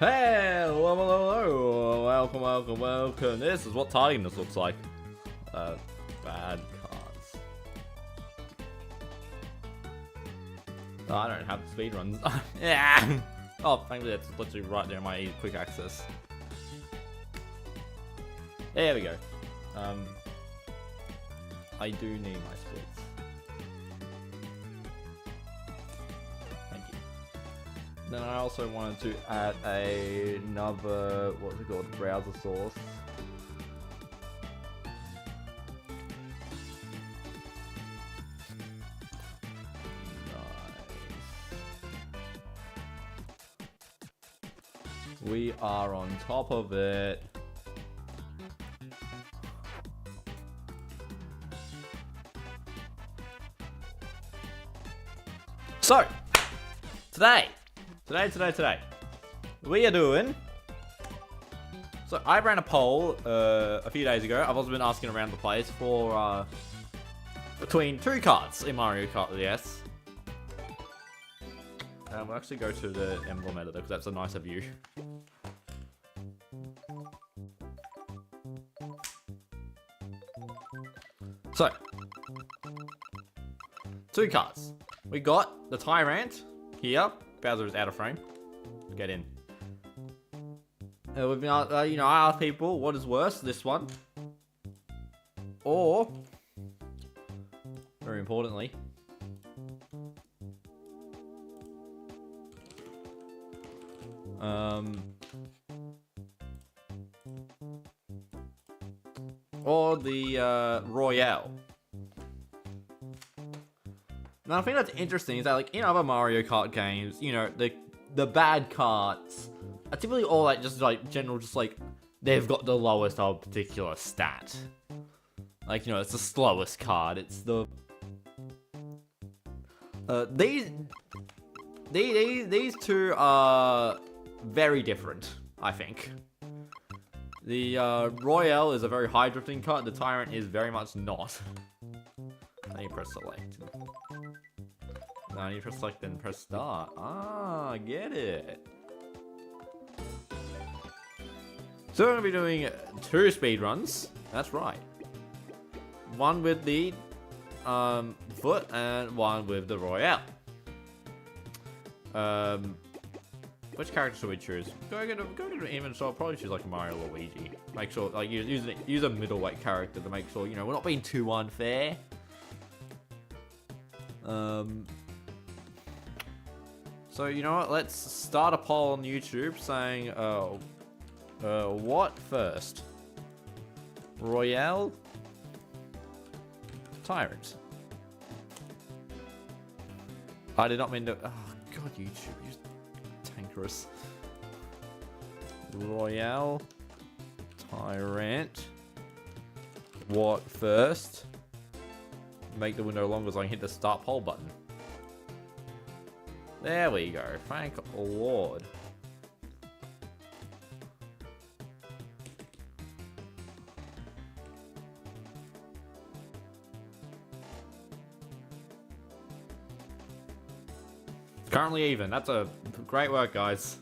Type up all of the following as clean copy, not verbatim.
Hey, hello, welcome. This is what tardiness looks like. Bad cards. Oh, I don't have speed runs. Yeah. Oh, thankfully that's literally right there in my quick access. There we go. I do need my splits. Thank you. Then I also wanted to add another, what's it called, browser source. Nice. We are on top of it. So, today, we are doing, so I ran a poll a few days ago. I've also been asking around the place for between two cards in Mario Kart DS. We'll actually go to the emblem editor because that's a nicer view. So, two cards. We got the Tyrant here. Bowser is out of frame. Get in. We've been, I asked people what is worse, this one, or, very importantly, or the Royale. Now, I think that's interesting is that, like, in other Mario Kart games, you know, the bad carts are typically all like just like general, just like they've got the lowest of a particular stat. Like, you know, it's the slowest card. It's the these two are very different, I think. The Royale is a very high drifting card. The Tyrant is very much not. Now you press select. Now you press select, then press start. Ah, I get it. So we're going to be doing two speed runs. That's right. One with the foot and one with the Royale. Which character should we choose? Go get an even, so I'll probably choose like a Mario or Luigi. Make sure, like, use a middleweight character to make sure, you know, we're not being too unfair. So, you know what, let's start a poll on YouTube saying, what first? Royale? Tyrant? I did not mean to, oh god, YouTube, you're tankerous. Royale? Tyrant? What first? Make the window longer so I can hit the start poll button. There we go. Thank Lord. Currently even. That's a great work, guys.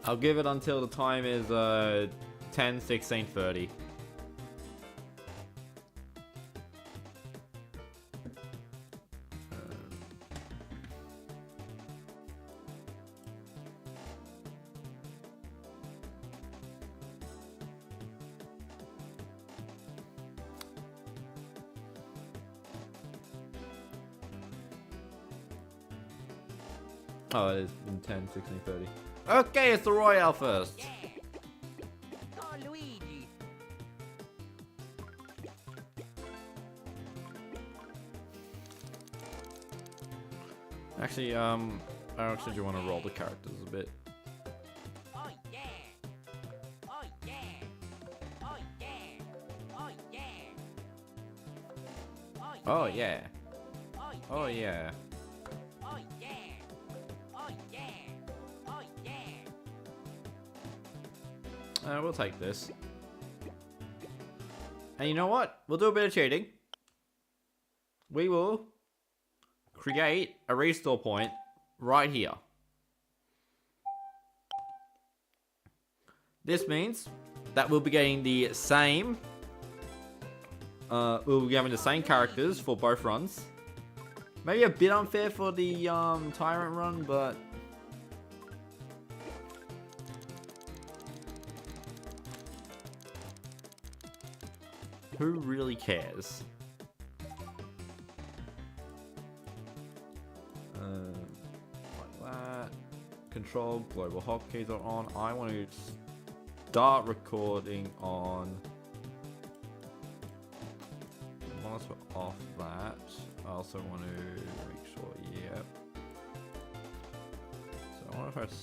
I'll give it until the time is 10, 16, 30. Oh, it is in 10, 16, 30. Okay, it's the Royale first. Yeah. Oh, Luigi. Actually, I actually do want to roll the characters a bit. Oh yeah. Oh yeah. Oh yeah. Oh yeah. Oh yeah. Oh yeah. Oh yeah. Oh yeah. Oh yeah. We'll take this. And you know what? We'll do a bit of cheating. We will create a restore point right here. This means that we'll be getting the same. We'll be having the same characters for both runs. Maybe a bit unfair for the Tyrant run, but who really cares? Like that. Control global hotkeys are on. I want to start recording on. Once we're off that, I also want to make sure. Yep. So I want to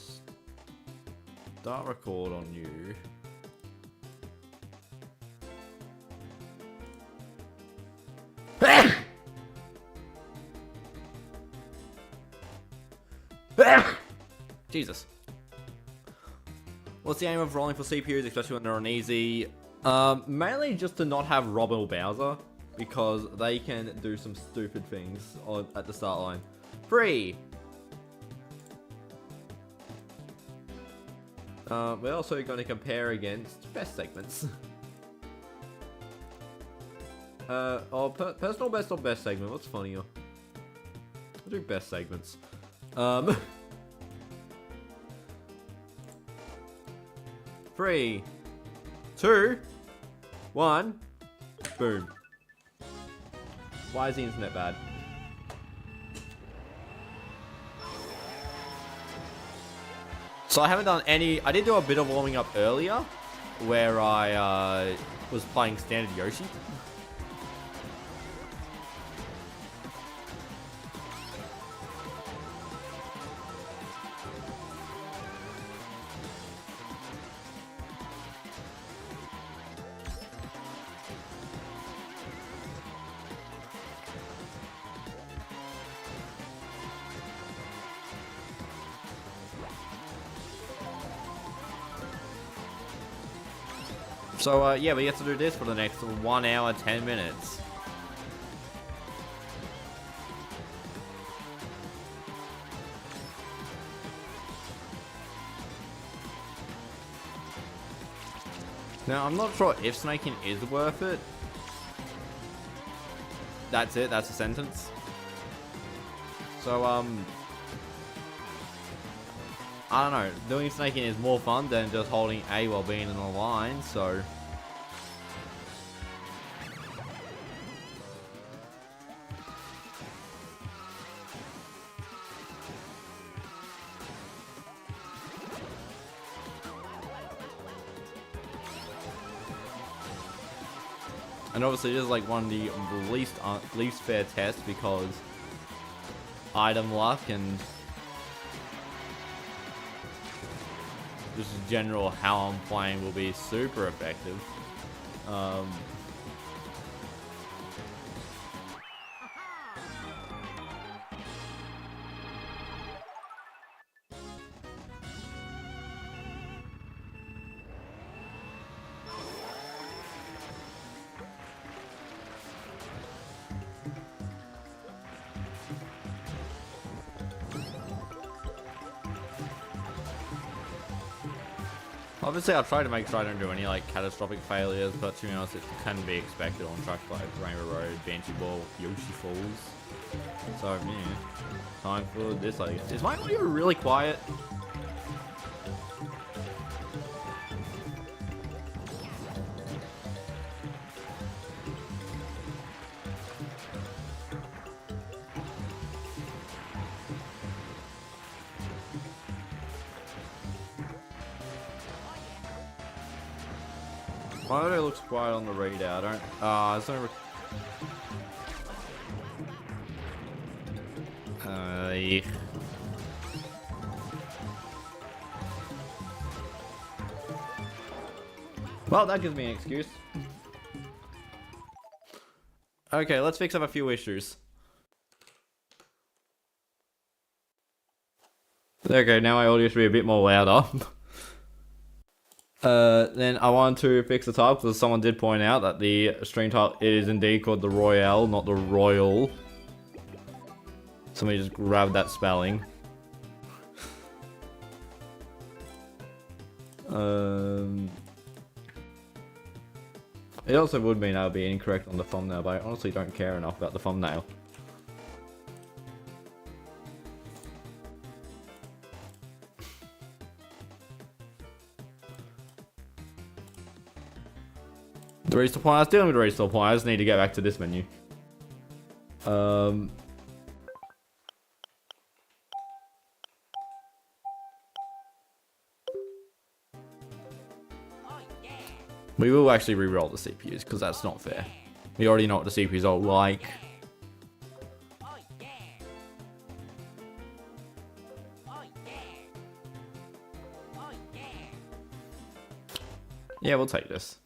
start record on you. Jesus. What's the aim of rolling for CPUs, especially when they're on easy? Mainly just to not have Robin or Bowser, because they can do some stupid things at the start line. 3. We're also going to compare against best segments. Personal best or best segment? What's funnier? We'll do best segments. 3, 2, 1, boom. Why is the internet bad? So I haven't done any. I did do a bit of warming up earlier, where I was playing standard Yoshi. So, yeah, we get to do this for the next 1 hour, 10 minutes. Now, I'm not sure if snaking is worth it. That's it, that's a sentence. So, I don't know, doing snaking is more fun than just holding A while being in a line, so. And obviously this is like one of the least fair tests because item luck and just in general how I'm playing will be super effective. Obviously, I'll try to make sure I don't do any like catastrophic failures, but to be honest, it can be expected on tracks like Rainbow Road, Banshee Ball, Yoshi Falls. So, yeah, time for this, I guess. Is my audio really quiet? My audio looks quiet on the readout. I don't. Yeah. Well, that gives me an excuse. Okay, let's fix up a few issues. Okay, now my audio should be a bit more louder. Then I wanted to fix the title because someone did point out that the stream title is indeed called the Royale, not the Royal. Somebody just grabbed that spelling. It also would mean I would be incorrect on the thumbnail, but I honestly don't care enough about the thumbnail. The restore point, I was dealing with the restore point, I just need to get back to this menu. We will actually re-roll the CPUs, because that's not fair. We already know what the CPUs are like. Yeah, we'll take this.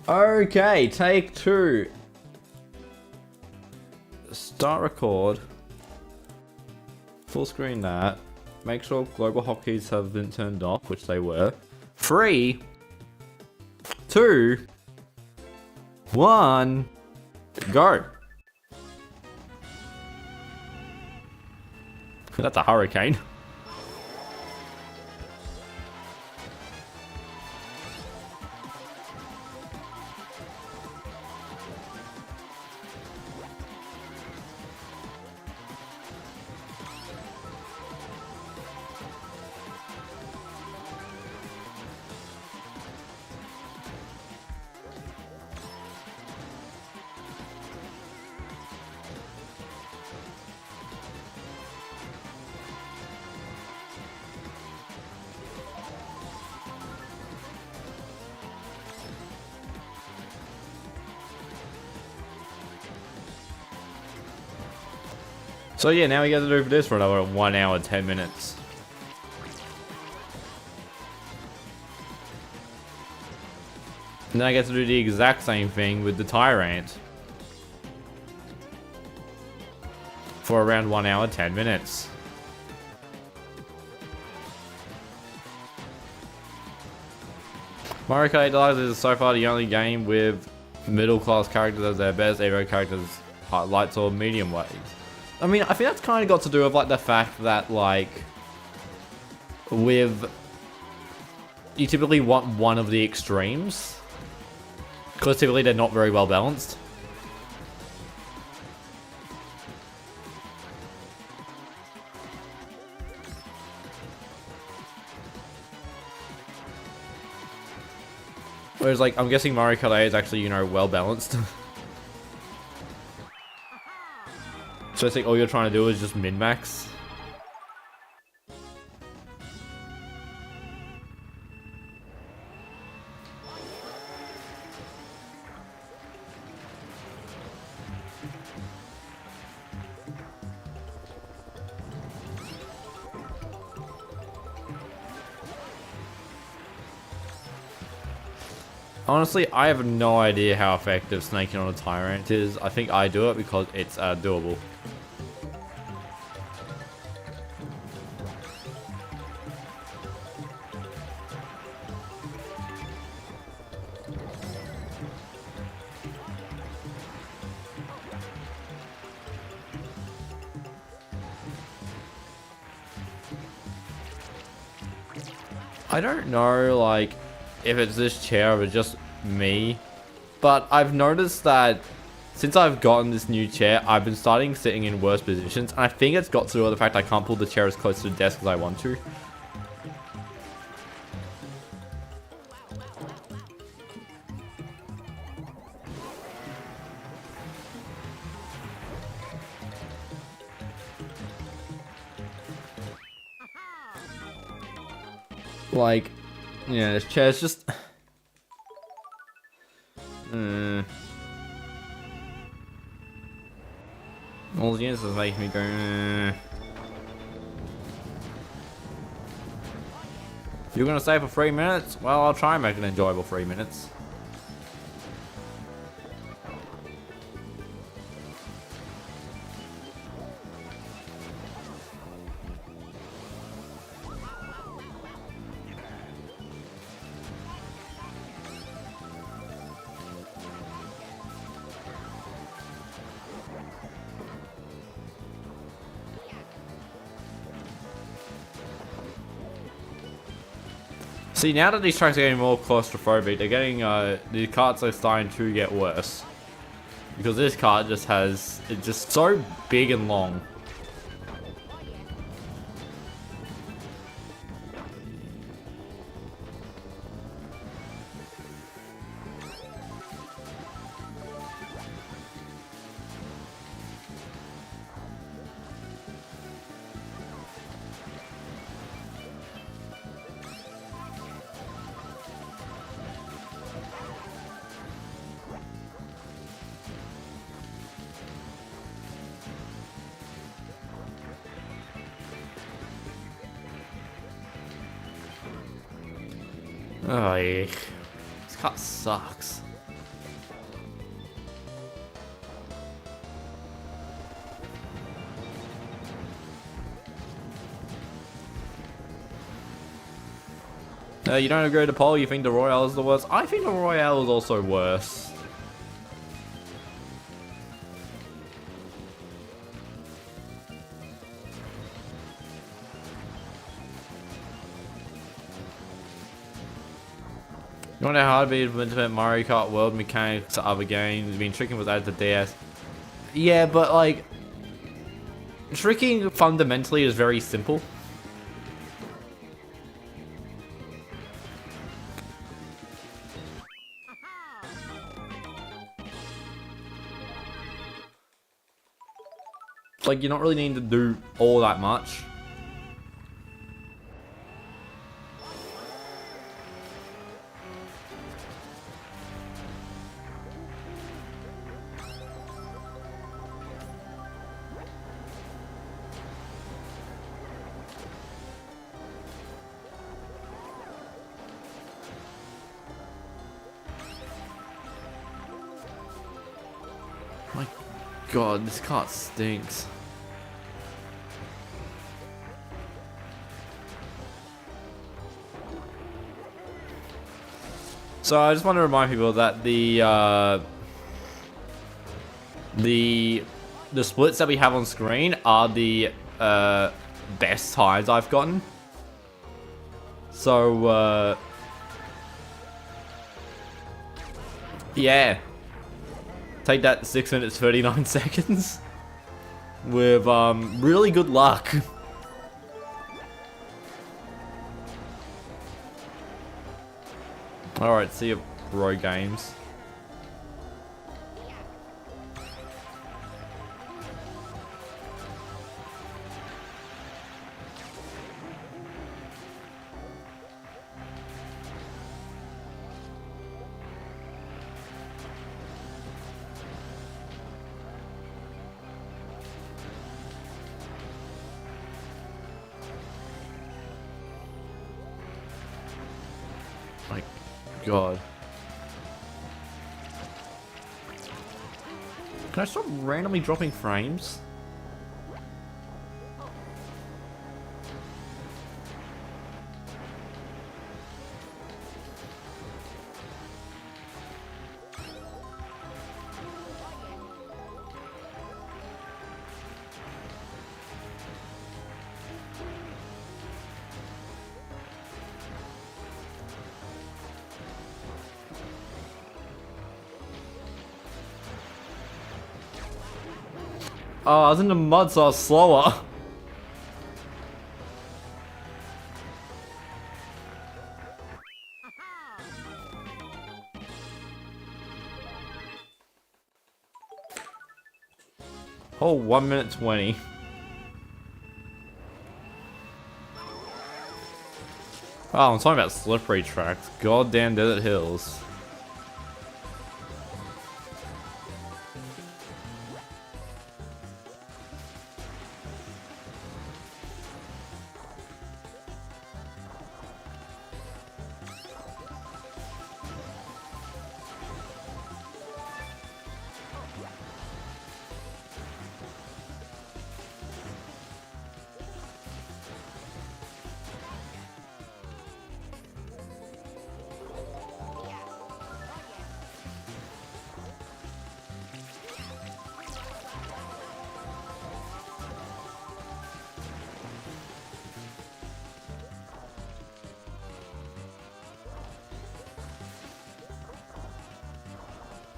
Okay, take two. Start record. Full screen that. Make sure global hotkeys have been turned off, which they were. 3, 2, 1, go. That's a hurricane. So yeah, now we get to do this for another 1 hour, 10 minutes. And then I get to do the exact same thing with the Tyrant. For around 1 hour, 10 minutes. Mario Kart DS is so far the only game with middle class characters as their best, every characters lights or medium waves. I mean, I think that's kind of got to do with like the fact that like with you typically want one of the extremes because typically they're not very well balanced. Whereas like I'm guessing Mario Kart DS is actually, you know, well balanced. So I think all you're trying to do is just min-max. Honestly, I have no idea how effective snaking on a Tyrant is. I think I do it because it's doable. I don't know, like, if it's this chair or just me, but I've noticed that since I've gotten this new chair, I've been starting sitting in worse positions, and I think it's got to do with the fact I can't pull the chair as close to the desk as I want to. Like, yeah, this chair's just... All the units is making me go... You're gonna stay for 3 minutes? Well, I'll try and make an enjoyable 3 minutes. See, now that these tracks are getting more claustrophobic, they're getting, the carts are starting to get worse. Because this cart just has, it's just so big and long. Oh, yeah. This cut sucks. You don't agree with the poll? You think the Royale is the worst? I think the Royale is also worse. You wonder how hard it'd be to implement Mario Kart world mechanics to other games. Been tricking was added to DS. Yeah, but like, tricking fundamentally is very simple. Like, you're not really needing to do all that much. My God, this cart stinks. So I just want to remind people that the splits that we have on screen are the best times I've gotten. So yeah, take that 6 minutes 39 seconds with really good luck. Alright, see you, bro games. My God. Can I stop randomly dropping frames? Oh, I was in the mud, so I was slower. Oh, 1 minute 20. Oh, I'm talking about slippery tracks. Goddamn desert hills.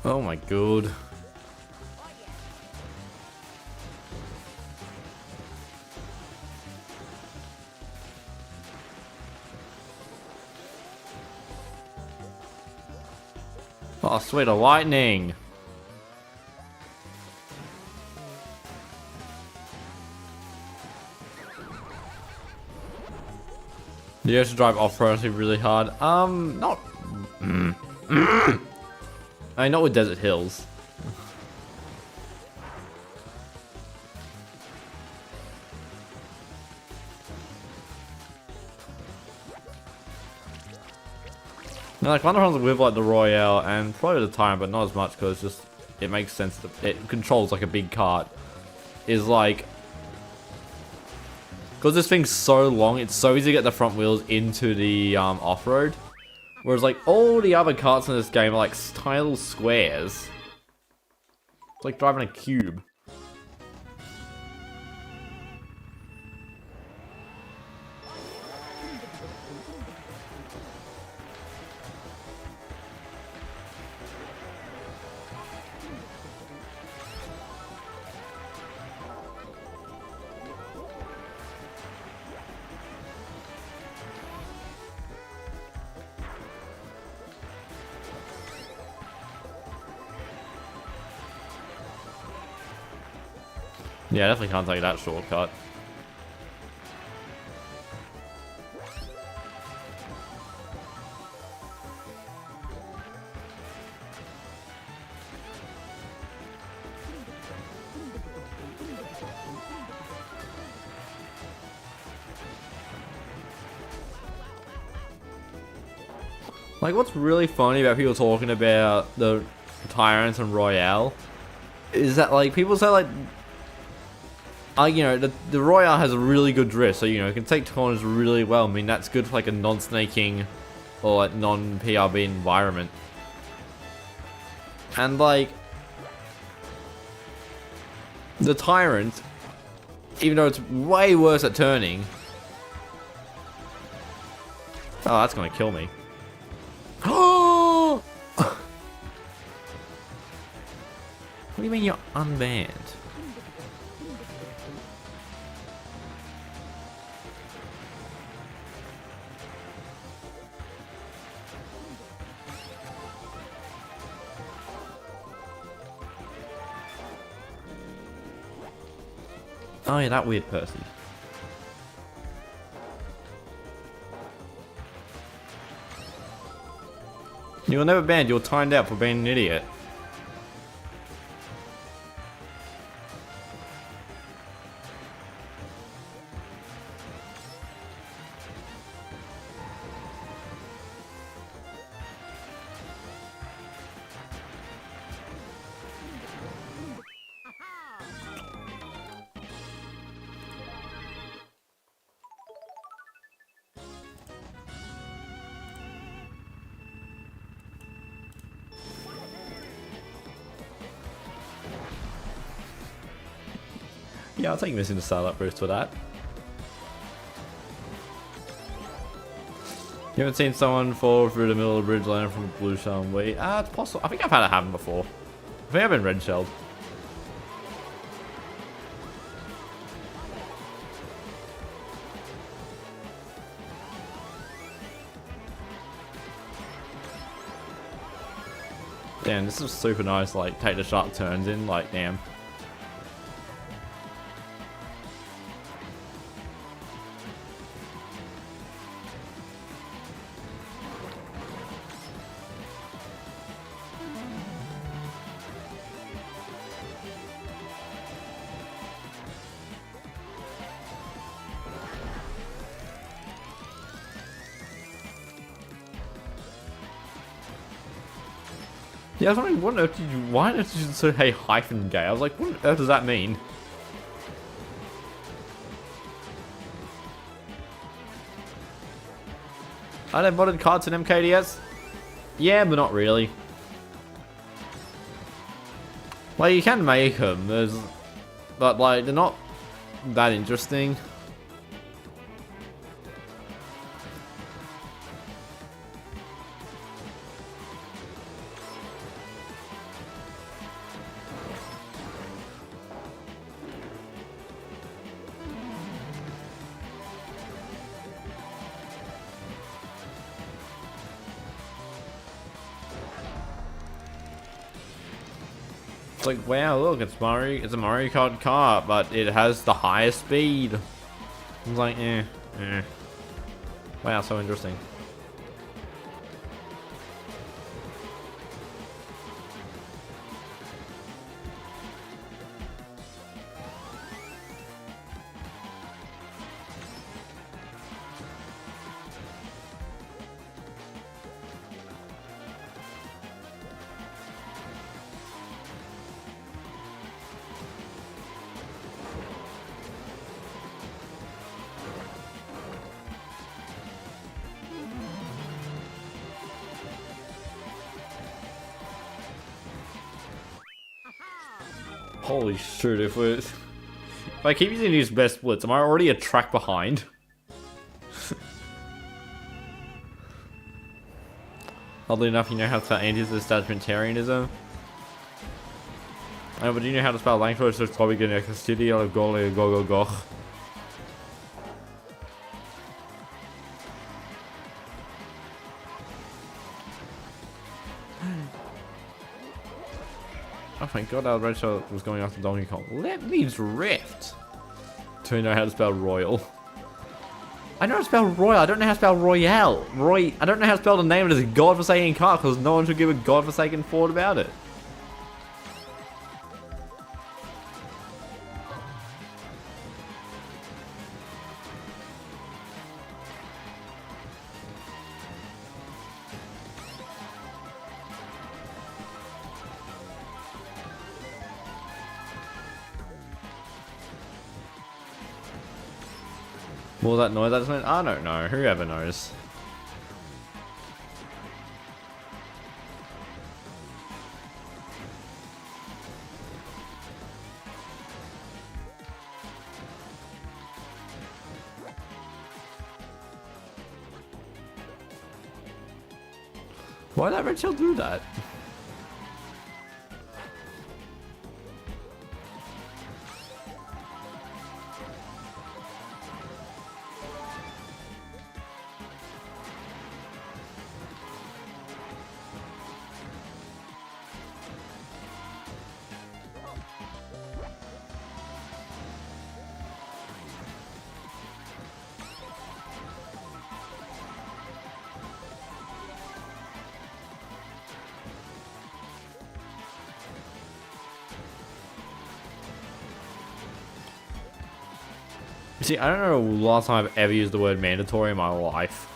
Oh my god. Oh, sweet, a lightning. You have to drive off-road really hard. Not. I mean, not with desert hills. No, like one of the problems with like the Royale and probably the Tyrant, but not as much because just it makes sense that it controls like a big cart. Is like because this thing's so long, it's so easy to get the front wheels into the off-road. Whereas like all the other carts in this game are like tiny little squares. It's like driving a cube. Yeah, definitely can't take that shortcut. Like, what's really funny about people talking about the Tyrant and Royale is that, like, people say, like, you know, the Royale has a really good drift, so, you know, it can take corners really well. I mean, that's good for, like, a non-snaking or, like, non-PRB environment. And, like, the Tyrant, even though it's way worse at turning... Oh, that's gonna kill me. Oh! What do you mean you're unbanned? Oh yeah, that weird person. You were never banned, you were timed out for being an idiot. Yeah, I'll take missing the startup boost for that. You haven't seen someone fall through the middle of the bridge landing from a blue shell and wait? It's possible. I think I've had it happen before. I think I've been red shelled. Damn, this is super nice, like, take the sharp turns in, like, damn. Yeah, I was wondering, what on earth did you, why on earth did you say, hey, hyphen gay? I was like, what on earth does that mean? Are there modded cards in MKDS? Yeah, but not really. Like, you can make them, but like, they're not that interesting. It's like, wow, look, it's a Mario Kart kart, but it has the highest speed. I was like, eh. Wow, so interesting. Holy shit, if I keep using these best splits, am I already a track behind? Oddly enough, you know how to spell anti-establishmentarianism? Oh, but do you know how to spell language? So it's probably gonna city or go. Oh my god, that red shell was going after Donkey Kong. Let me drift. Do you know how to spell Royal? I know how to spell Royal, I don't know how to spell Royale. I don't know how to spell the name of this godforsaken car because no one should give a godforsaken thought about it. What was that noise I just made? I don't know. Whoever knows. Why did that red shell do that? See, I don't know the last time I've ever used the word mandatory in my life.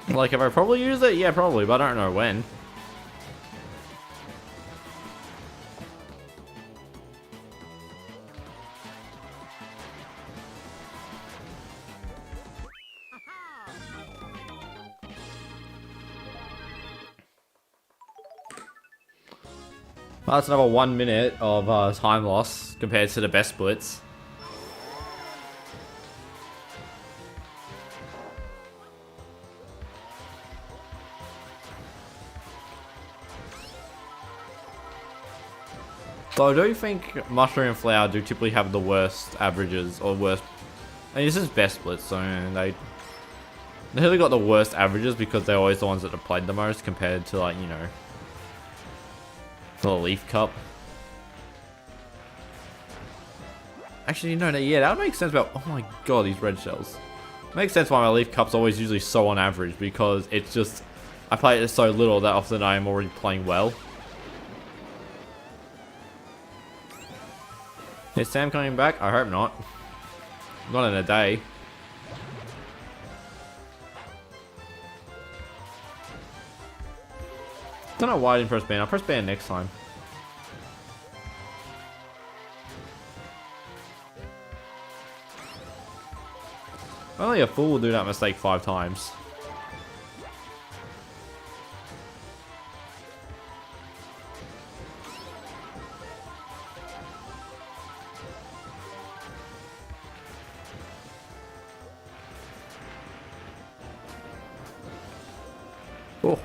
Like, have I probably used it? Yeah, probably, but I don't know when. Well, that's another 1 minute of time loss compared to the best splits. So I do think Mushroom and Flower do typically have the worst averages, or worst... I mean, this is best splits, so they really got the worst averages because they're always the ones that have played the most compared to, like, you know, the Leaf Cup. Actually, no, yeah, that would make sense about... Oh my god, these red shells. Makes sense why my Leaf Cup's always usually so on average, because it's just... I play it so little that often I am already playing well. Is Sam coming back? I hope not. Not in a day. Don't know why I didn't press ban. I'll press ban next time. Only a fool will do that mistake 5 times. Oh.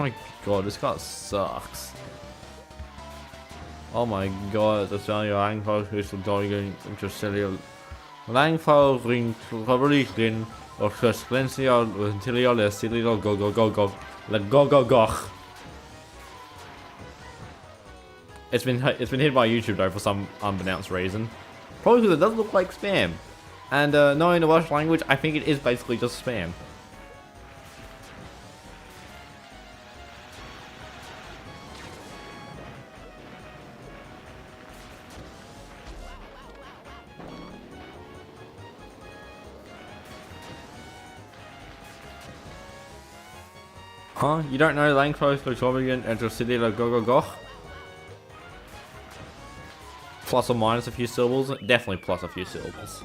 my god, this car sucks. Oh my god, das war ja einfach Richtung Deutschland interstellar. Langfall ring probably in or Crescentia until the city go go go go. Let go go go. It's been hit by YouTube though for some unbeknownst reason. Probably because it does look like spam. And knowing the Welsh language, I think it is basically just spam. Huh? You don't know Langclose, Victorian, and City go go go? Plus or minus a few syllables? Definitely plus a few syllables.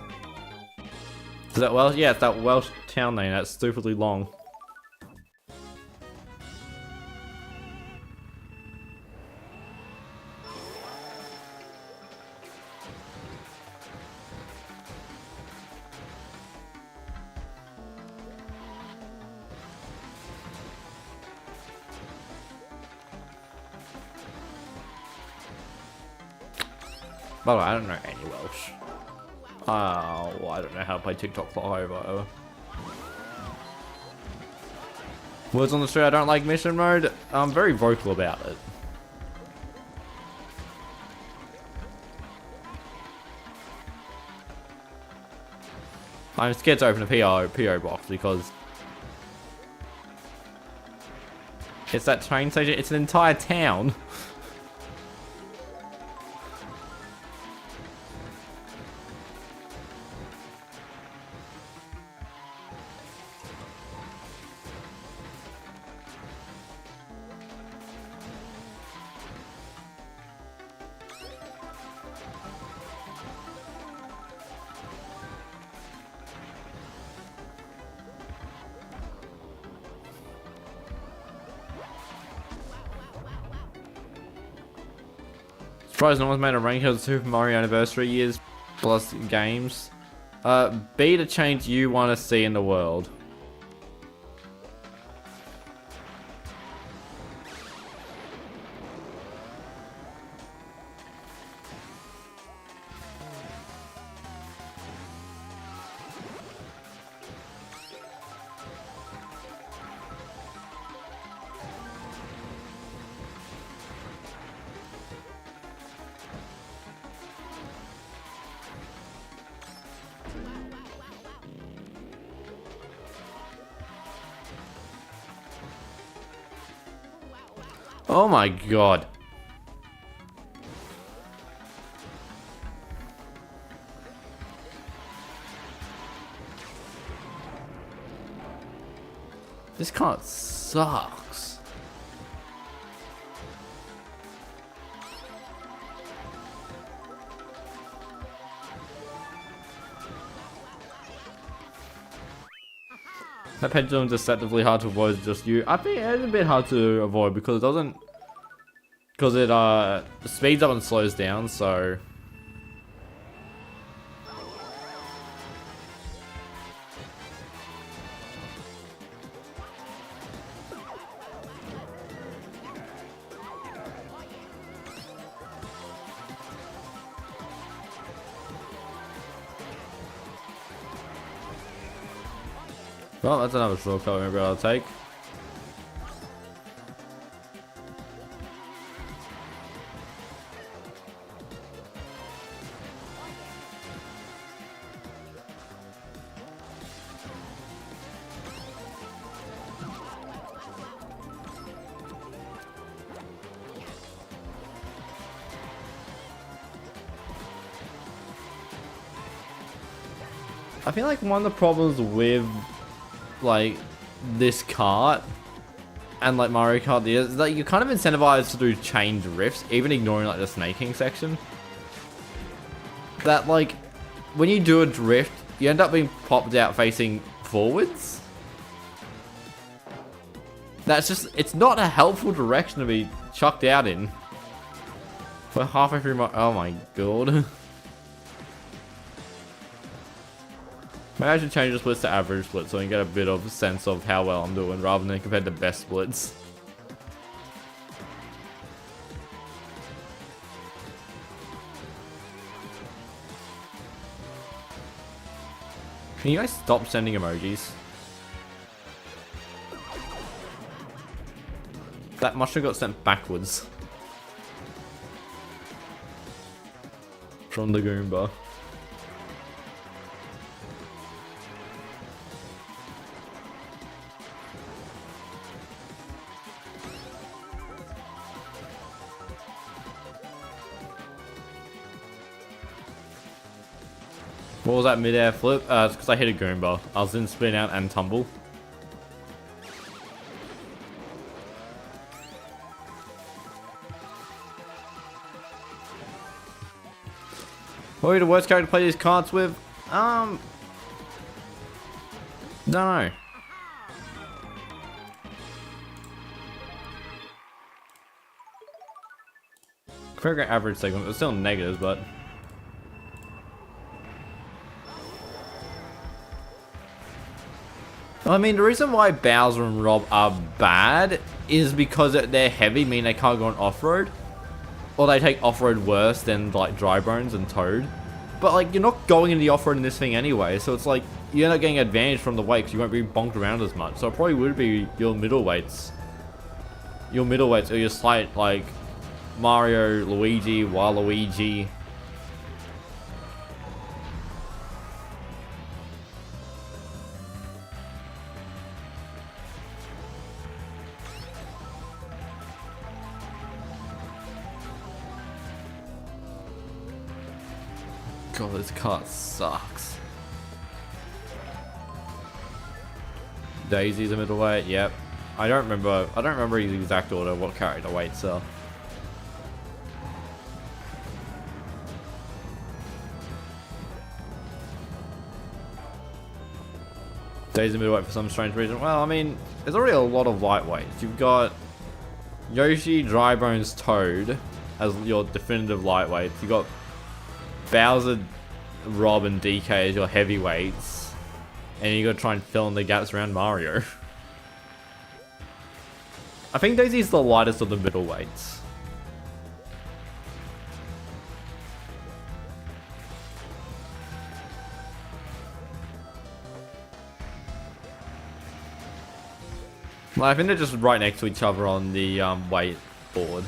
Is that Welsh? Yeah, it's that Welsh town name that's stupidly long. By the way, I don't know any Welsh. Oh, I don't know how to play TikTok live either. Words on the street, I don't like mission mode. I'm very vocal about it. I'm scared to open a PO box because it's that train station. It's an entire town. Surprised no one's made a ranking of the Super Mario Anniversary years plus games. B to change you want to see in the world. Oh my god. This card sucks. That pendulum is deceptively hard to avoid, just you. I think it's a bit hard to avoid because it doesn't. Because it speeds up and slows down, so. Well, that's another shortcut maybe I'll take. I feel like one of the problems with like this kart and like Mario Kart DS is that you're kind of incentivized to do chain drifts, even ignoring like the snaking section. That like when you do a drift, you end up being popped out facing forwards. That's just, it's not a helpful direction to be chucked out in. For halfway through my, oh my god. Maybe I should change the splits to average splits so I can get a bit of a sense of how well I'm doing rather than compared to best splits. Can you guys stop sending emojis? That mushroom got sent backwards. From the Goomba. What was that mid-air flip? It's because I hit a Goomba. I was in spin out and tumble. What would be the worst character to play these cards with? Don't know. Very great average segment. It's still negatives, but. I mean, the reason why Bowser and Rob are bad is because they're heavy, meaning they can't go on off-road. Or they take off-road worse than, like, Dry Bones and Toad. But, like, you're not going into the off-road in this thing anyway, so it's like, you're not getting advantage from the weight because you won't be bonked around as much. So it probably would be your middleweights. Your middleweights or your slight, like, Mario, Luigi, Waluigi. God, this card sucks. Daisy's a middleweight, yep. I don't remember his exact order, what character weights are. Daisy middleweight for some strange reason. Well, I mean, there's already a lot of lightweights. You've got Yoshi, Dry Bones, Toad as your definitive lightweights. You've got Bowser, Rob, and DK as your heavyweights, and you gotta try and fill in the gaps around Mario. I think Daisy's the lightest of the middleweights. Well, I think they're just right next to each other on the weight board.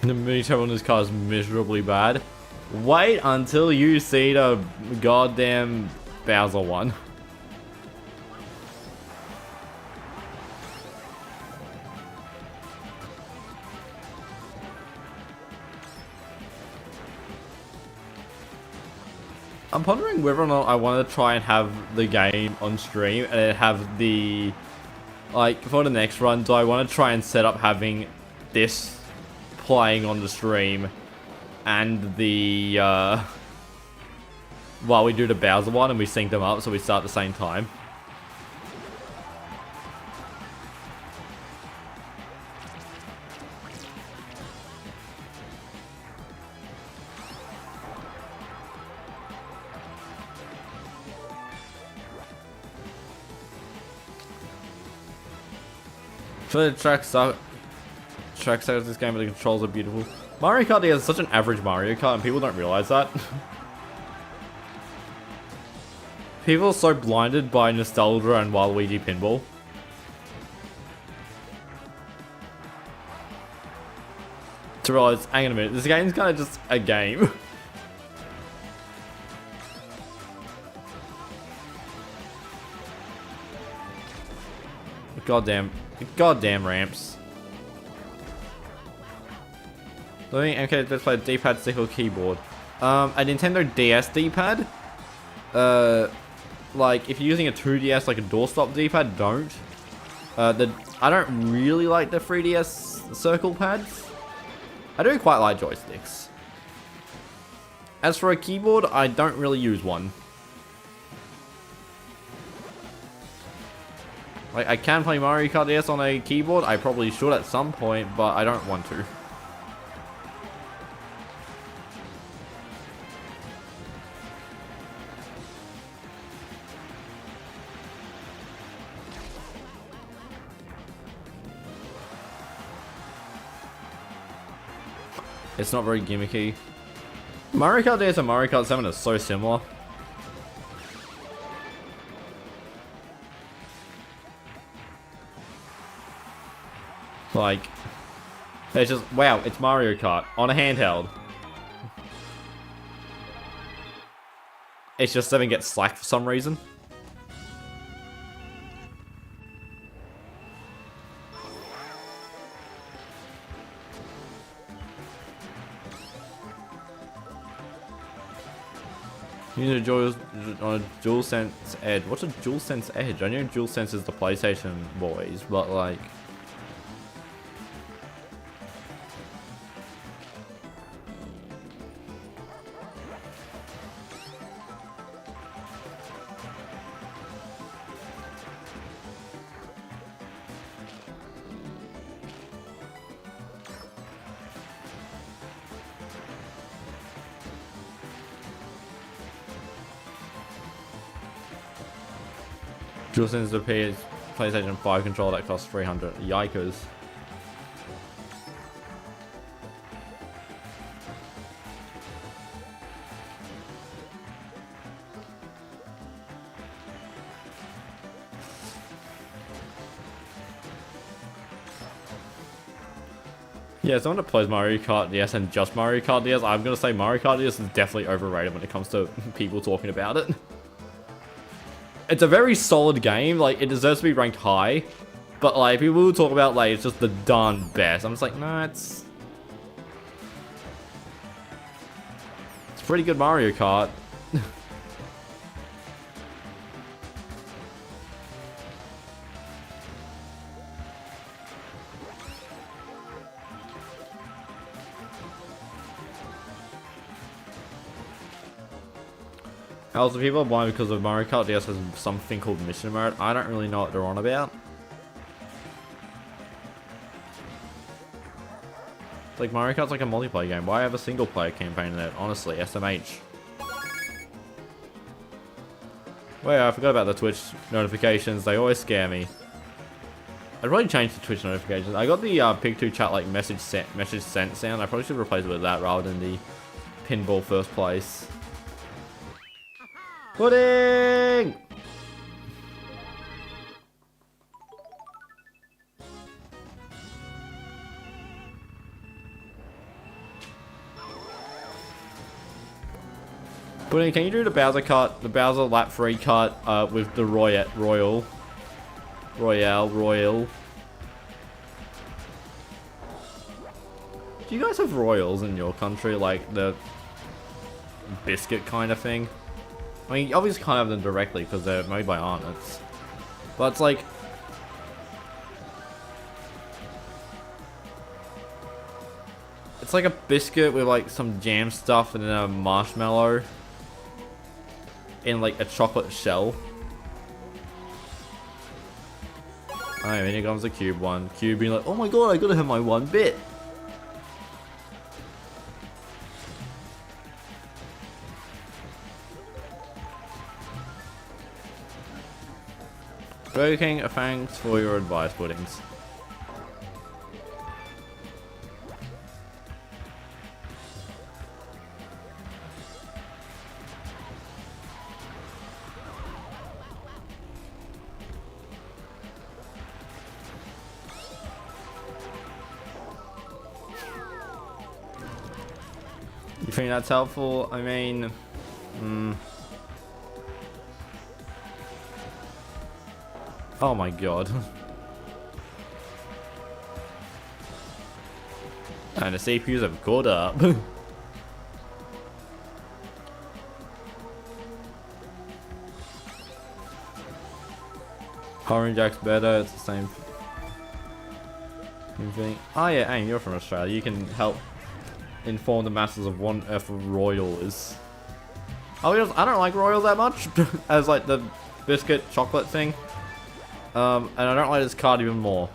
The mini-turbo on this car is miserably bad. Wait until you see the goddamn Bowser one. I'm pondering whether or not I want to try and have the game on stream and have the, like, for the next run, do I want to try and set up having this playing on the stream and the while we do the Bowser one and we sync them up so we start at the same time. So the tracks out of this game, but the controls are beautiful. Mario Kart DS is such an average Mario Kart, and people don't realize that. People are so blinded by nostalgia and Waluigi pinball. To realize, hang on a minute, this game's kind of just a game. Goddamn ramps. Doing MKDS play D-pad, stick, or keyboard. A Nintendo DS D-pad. Like if you're using a 2DS, like a doorstop D-pad, don't. I don't really like the 3DS circle pads. I do quite like joysticks. As for a keyboard, I don't really use one. Like, I can play Mario Kart DS on a keyboard. I probably should at some point, but I don't want to. It's not very gimmicky. Mario Kart DS and Mario Kart 7 are so similar. Like, it's just, wow, it's Mario Kart on a handheld. It's just 7 gets slack for some reason. Use a DualSense Edge. What's a DualSense Edge? I know DualSense is the PlayStation boys, but like... DualSense is a PlayStation 5 controller that costs $300. Yikers. Yeah, someone that plays Mario Kart DS and just Mario Kart DS, I'm gonna say Mario Kart DS is definitely overrated when it comes to people talking about it. It's a very solid game, like, it deserves to be ranked high, but, like, people will talk about, like, it's just the darn best. I'm just like, nah, it's pretty good Mario Kart. Also, people are blind because of Mario Kart DS has something called mission mode. I don't really know what they're on about. Like, Mario Kart's like a multiplayer game. Why have a single player campaign in it? Honestly, SMH. Wait, I forgot about the Twitch notifications. They always scare me. I'd probably change the Twitch notifications. I got the Pig2 chat like message sent sound. I probably should replace it with that rather than the pinball first place. Pudding! Pudding, can you do the Bowser cut, the Bowser lap 3 cut with the Royale? Do you guys have Royals in your country, like the biscuit kind of thing? I mean, you obviously can't have them directly because they're made by Arnott's. But it's like... it's like a biscuit with like some jam stuff and then a marshmallow. In like a chocolate shell. Alright, then here comes the cube one. Cube being like, oh my god, I gotta have my 1 bit. Burger King, thanks for your advice, Puddings. You think that's helpful? I mean, oh my god. And the CPUs have caught up. Orange Jack's better, it's the same thing. Oh yeah, Aim, you're from Australia. You can help inform the masses of what F Royal is. I don't like Royal that much, as like the biscuit chocolate thing. And I don't like this card even more.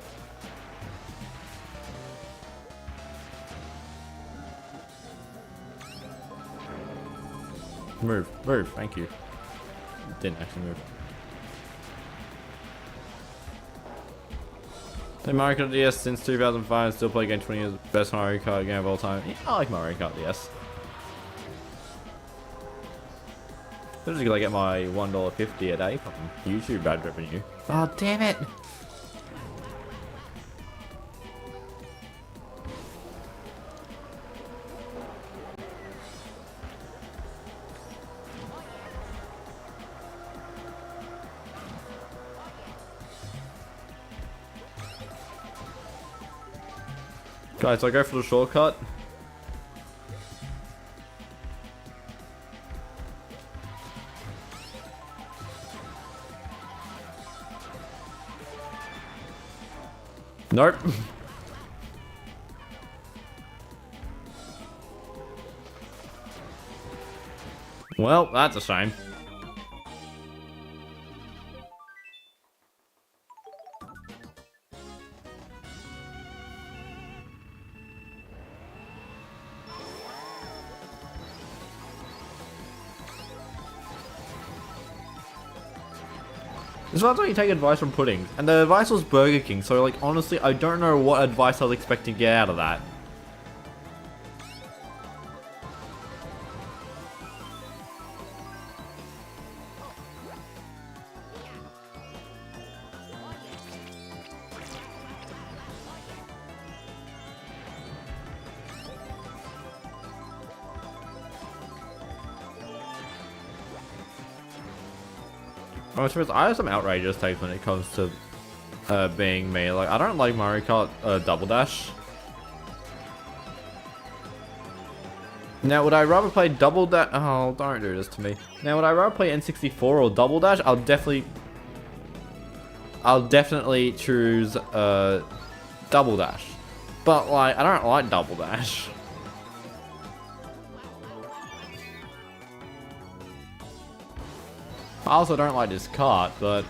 Move, thank you. Didn't actually move. Play Mario Kart DS since 2005, still play game 20 years, best Mario Kart game of all time. Yeah, I like Mario Kart DS. I'm just gonna get my $1.50 a day from YouTube ad revenue. Oh, damn it! Guys, so I go for the shortcut. Nope. Well, that's a shame. So that's why you take advice from puddings. And the advice was Burger King, so like honestly, I don't know what advice I was expecting to get out of that. I suppose I have some outrageous takes when it comes to being me. Like, I don't like Mario Kart Double Dash. Now, would I rather play Double Dash? Oh, don't do this to me. Now, would I rather play N64 or Double Dash? I'll definitely choose Double Dash. But like, I don't like Double Dash. I also don't like this cart, but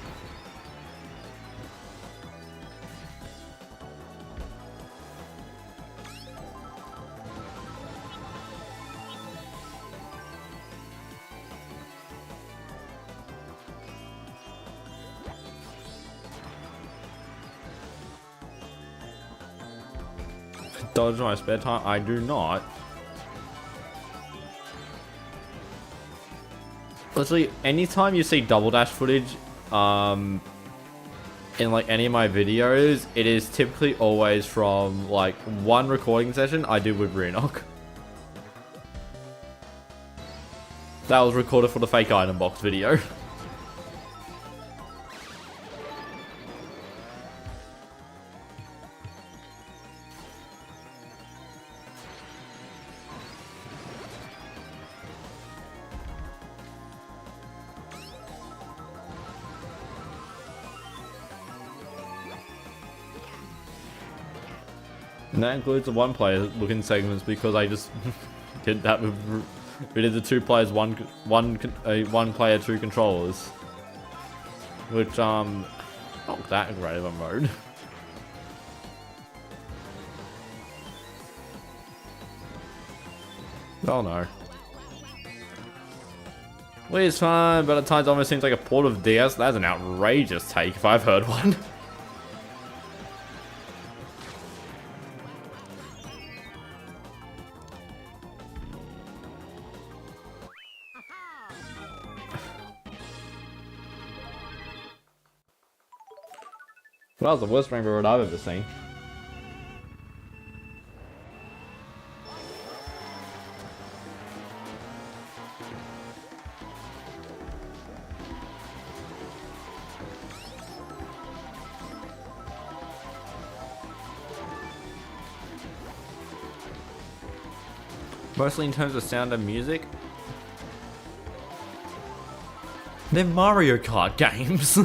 dodge my spare time? I do not. Literally, anytime you see Double Dash footage, in like any of my videos, it is typically always from like one recording session I did with Runok. That was recorded for the fake item box video. And that includes the one player looking segments because I just did that with, we did the two players, one player, two controllers, which not that great of a mode. Oh no. Well, it's fun, but at times it almost seems like a port of DS. That's an outrageous take if I've heard one. That was the worst Rainbow Road I've ever seen. Mostly in terms of sound and music. They're Mario Kart games.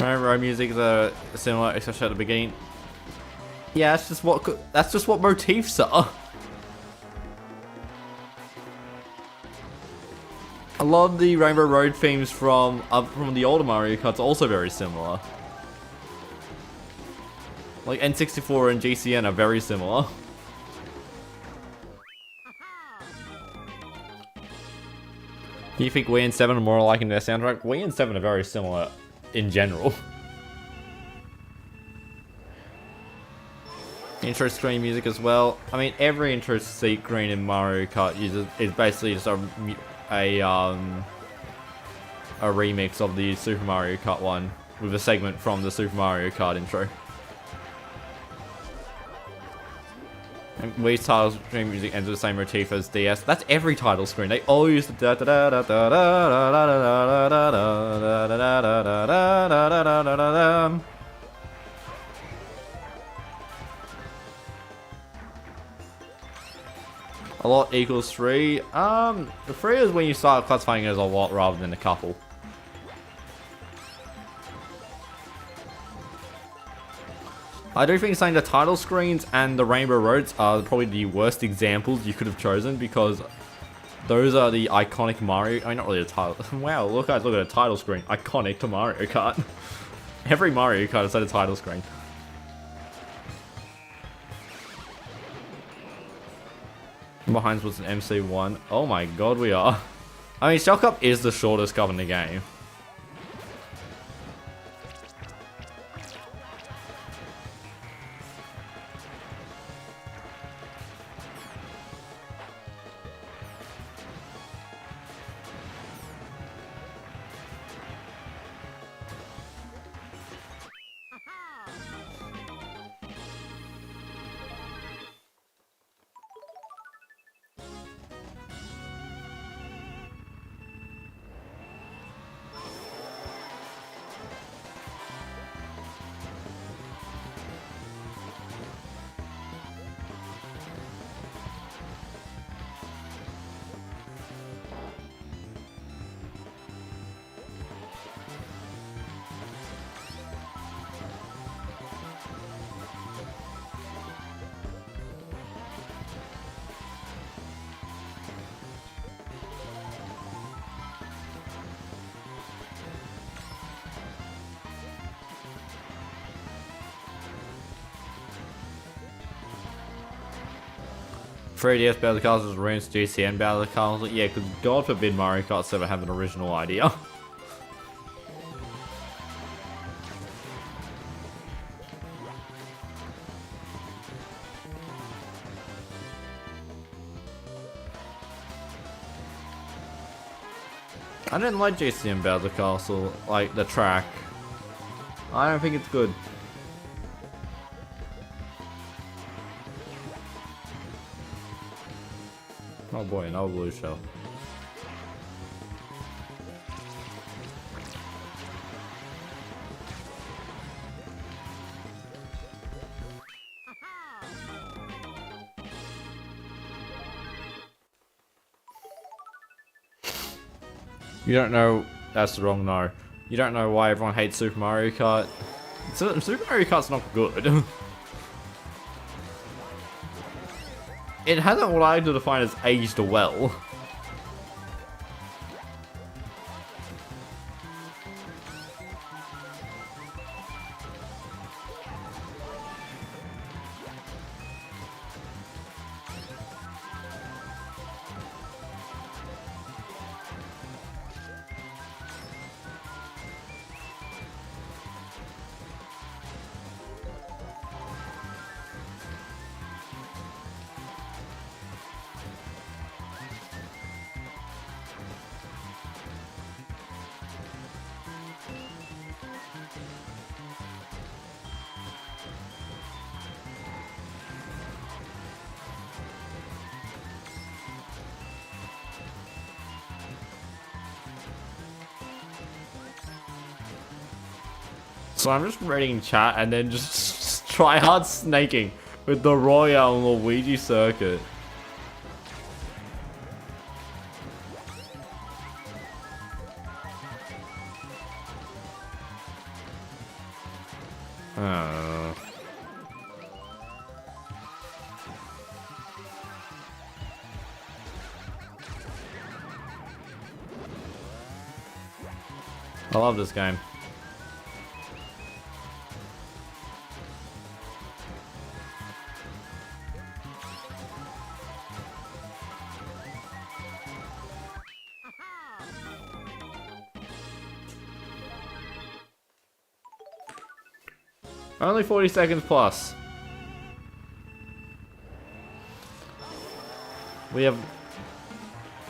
Road music is similar, especially at the beginning. Yeah, that's just what motifs are. A lot of the Rainbow Road themes from the older Mario Karts are also very similar. Like N64 and GCN are very similar. Do you think Wii and 7 are more alike in their soundtrack? Wii and 7 are very similar in general. Intro screen music as well. I mean, every intro screen in Mario Kart is basically just a remix of the Super Mario Kart one with a segment from the Super Mario Kart intro. And Wii's title screen music ends with the same motif as DS. That's every title screen. They all use the da da da da da da da da da da da da da da. A lot equals 3. The 3 is when you start classifying it as a lot rather than a couple. I do think saying the title screens and the Rainbow Roads are probably the worst examples you could have chosen because those are the iconic Mario. I mean, not really a title. Wow, look guys, look at a title screen. Iconic to Mario Kart. Every Mario Kart has had a title screen. Behind was an MC1. Oh my god, we are. I mean, Shell Cup is the shortest cup in the game. For 3DS Battle Castles ruins GCN Battle Castles. Yeah, because God forbid Mario Kart ever have an original idea. I didn't like GCN Battle Castle, like the track. I don't think it's good. Oh boy, another blue shell. You don't know, that's the wrong no. You don't know why everyone hates Super Mario Kart. Super Mario Kart's not good. It hasn't what I like to define as aged well. So I'm just reading chat and then just try hard snaking with the Royale Luigi circuit. I love this game. Only 40 seconds plus. We have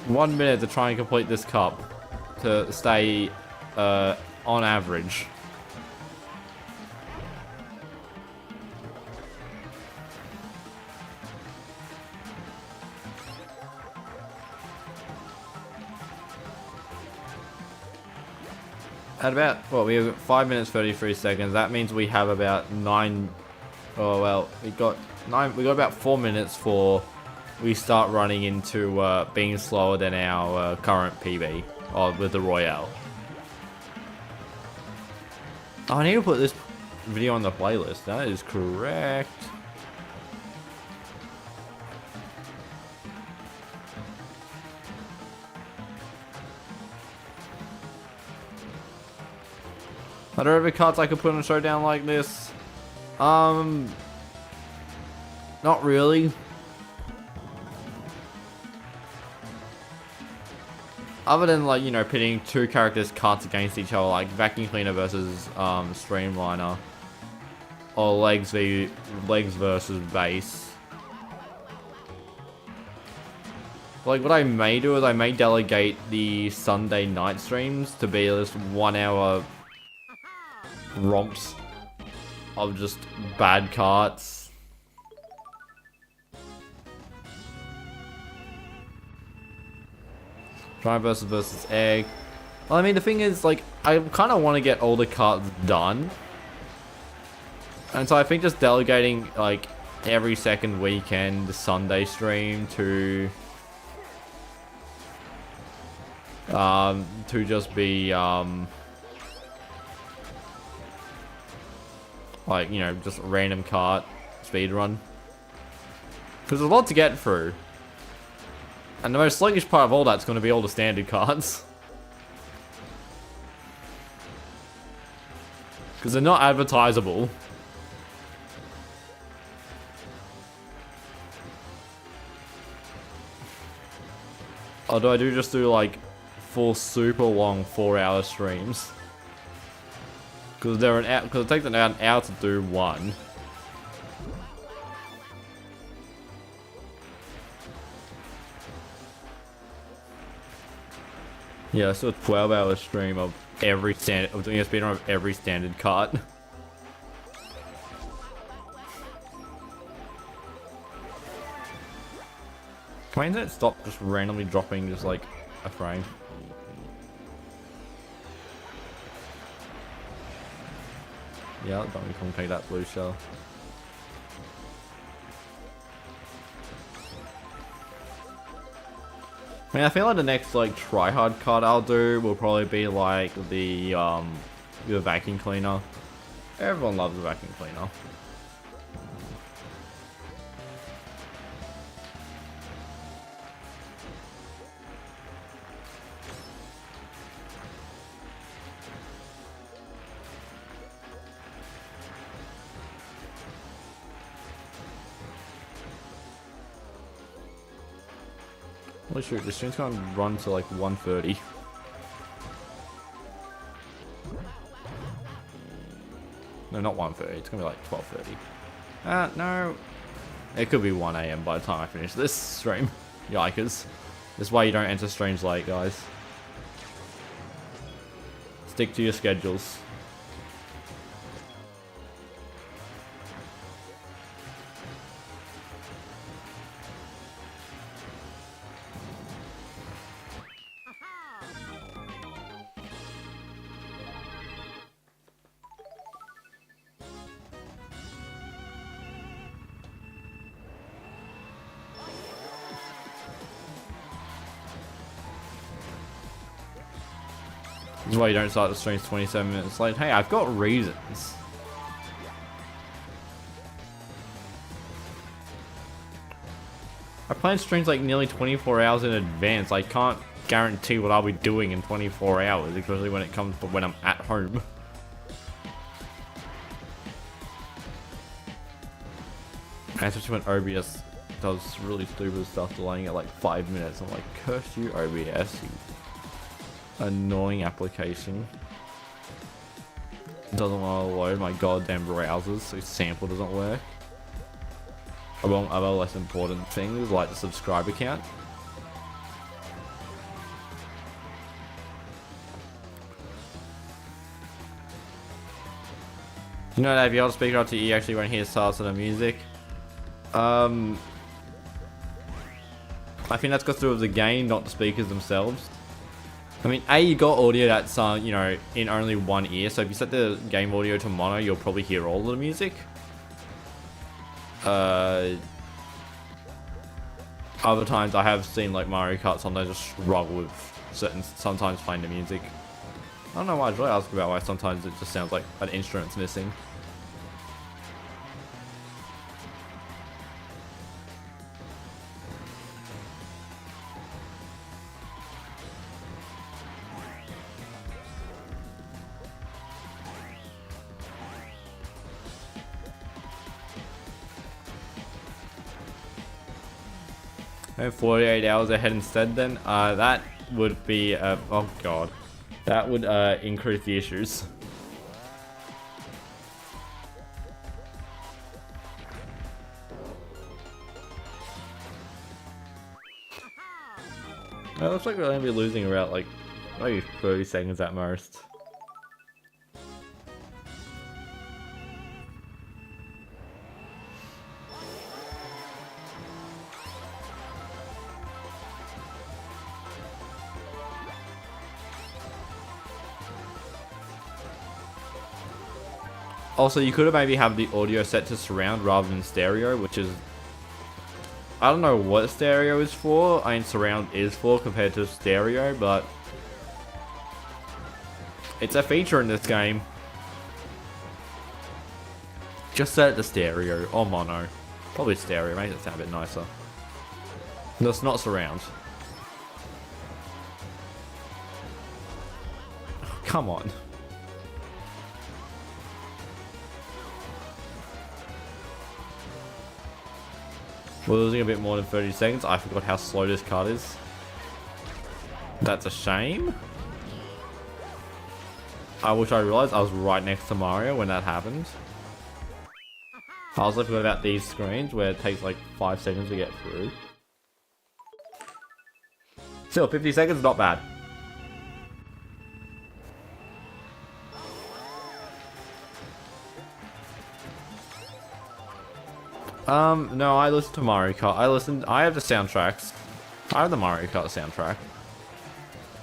1 minute to try and complete this cup to stay on average. At about, well, we have 5 minutes 33 seconds. That means we have about 9. Oh well, we got about 4 minutes for we start running into being slower than our current PB with the Royale. Oh, I need to put this video on the playlist. That is correct. Are there ever cards I could put on a showdown like this? Not really. Other than, like, you know, pitting two characters' cards against each other, like vacuum cleaner versus streamliner, or legs versus base. Like, what I may do is I may delegate the Sunday night streams to be just 1 hour romps of just bad carts. Giant versus egg. Well, I mean, the thing is, like, I kind of want to get all the cards done. And so I think just delegating, like, every second weekend, the Sunday stream to just be, like, you know, just random cart speed run. Because there's a lot to get through. And the most sluggish part of all that's going to be all the standard cards. Because they're not advertisable. Although I do just do, like, 4 super long 4-hour streams. Because it takes an hour to do one. Yeah, so a 12-hour stream of doing a speedrun of every standard cart. Can my internet stop just randomly dropping just like a frame? Yeah, don't we come take that blue shell. I mean, I feel like the next, like, try-hard card I'll do will probably be, like, the vacuum cleaner. Everyone loves the vacuum cleaner. Holy shoot, the stream's gonna run to like 1:30. No, not 1:30, it's gonna be like 12:30. No. It could be 1 AM by the time I finish this stream. Yikers. This is why you don't enter streams late, guys. Stick to your schedules. This is why you don't start the streams 27 minutes late. Hey, I've got reasons. I plan streams like nearly 24 hours in advance. I can't guarantee what I'll be doing in 24 hours, especially when it comes to when I'm at home. And especially when OBS does really stupid stuff, delaying it like 5 minutes. I'm like, curse you, OBS, you annoying application. Doesn't want to load my goddamn browsers, so sample doesn't work. Among other less important things like the subscriber count. You know that if you hold the speaker up to you actually won't hear stars of the music. I think that's got to do with the game, not the speakers themselves. I mean, you got audio that's you know, in only one ear, so if you set the game audio to mono, you'll probably hear all of the music. Other times I have seen like Mario Kart sometimes just struggle with sometimes find the music. I don't know why I really ask about why sometimes it just sounds like an instrument's missing. And 48 hours ahead instead then, that would be, oh god, that would increase the issues. It looks like we're going to be losing around like maybe 30 seconds at most. Also, you could have maybe have the audio set to surround rather than stereo, which is... I don't know what stereo is for. I mean, surround is for compared to stereo, but... it's a feature in this game. Just set it to stereo or mono. Probably stereo, makes it sound a bit nicer. No, it's not surround. Oh, come on. We're losing a bit more than 30 seconds. I forgot how slow this card is. That's a shame. I wish I realized I was right next to Mario when that happened. I was looking about these screens where it takes like 5 seconds to get through. Still, 50 seconds, not bad. No, I listen to Mario Kart. I have the soundtracks. I have the Mario Kart soundtrack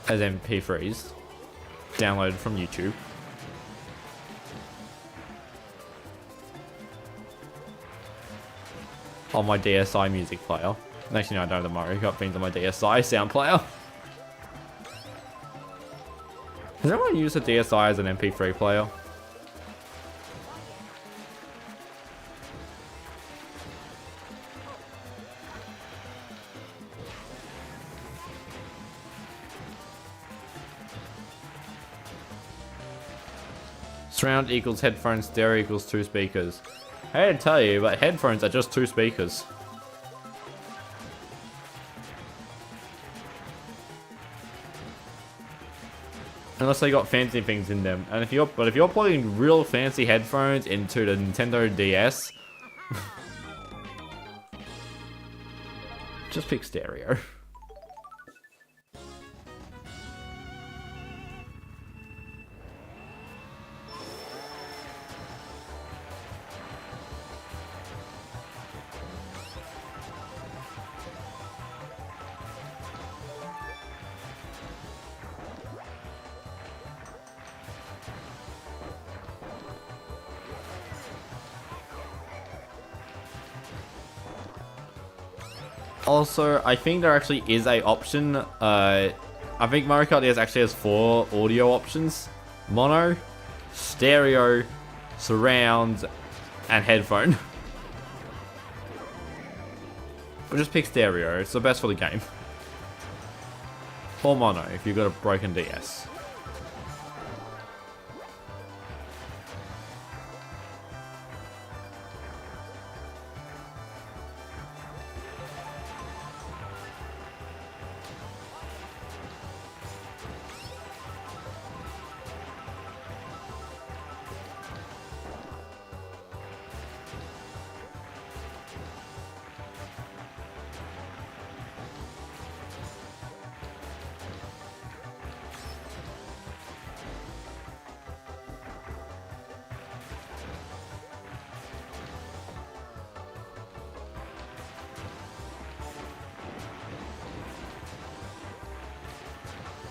as MP3s downloaded from YouTube. On my DSi music player. Actually, no, I don't have the Mario Kart themes on my DSi sound player. Does anyone use the DSi as an MP3 player? Surround equals headphones, stereo equals 2 speakers. I hate to tell you, but headphones are just 2 speakers. Unless they got fancy things in them. And if you're plugging real fancy headphones into the Nintendo DS, just pick stereo. Also, I think there actually is a option I think Mario Kart DS actually has 4 audio options: mono, stereo, surround, and headphone. But just pick stereo, it's the best for the game. Or mono if you've got a broken DS.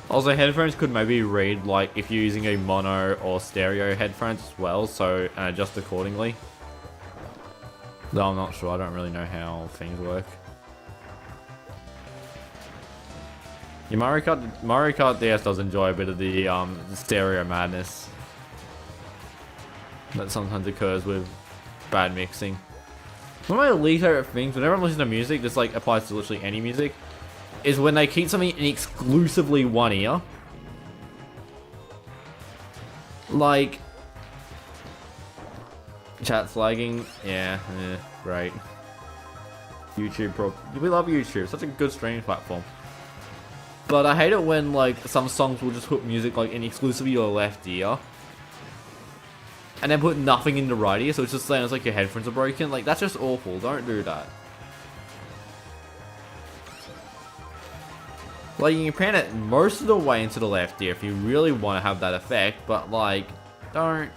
Also, headphones could maybe read, like, if you're using a mono or stereo headphones as well, so adjust accordingly. Though I'm not sure, I don't really know how things work. Yeah, Mario Kart DS does enjoy a bit of the stereo madness that sometimes occurs with bad mixing. One of my least favorite things, whenever I'm listening to music, this like applies to literally any music, is when they keep something in exclusively one ear. Like, chat's lagging. Yeah, great. YouTube we love YouTube, such a good streaming platform. But I hate it when like some songs will just put music like in exclusively your left ear, and then put nothing in the right ear, so it's just saying it's like your headphones are broken. Like, that's just awful. Don't do that. Like, you can pan it most of the way into the left ear if you really want to have that effect, but like, don't.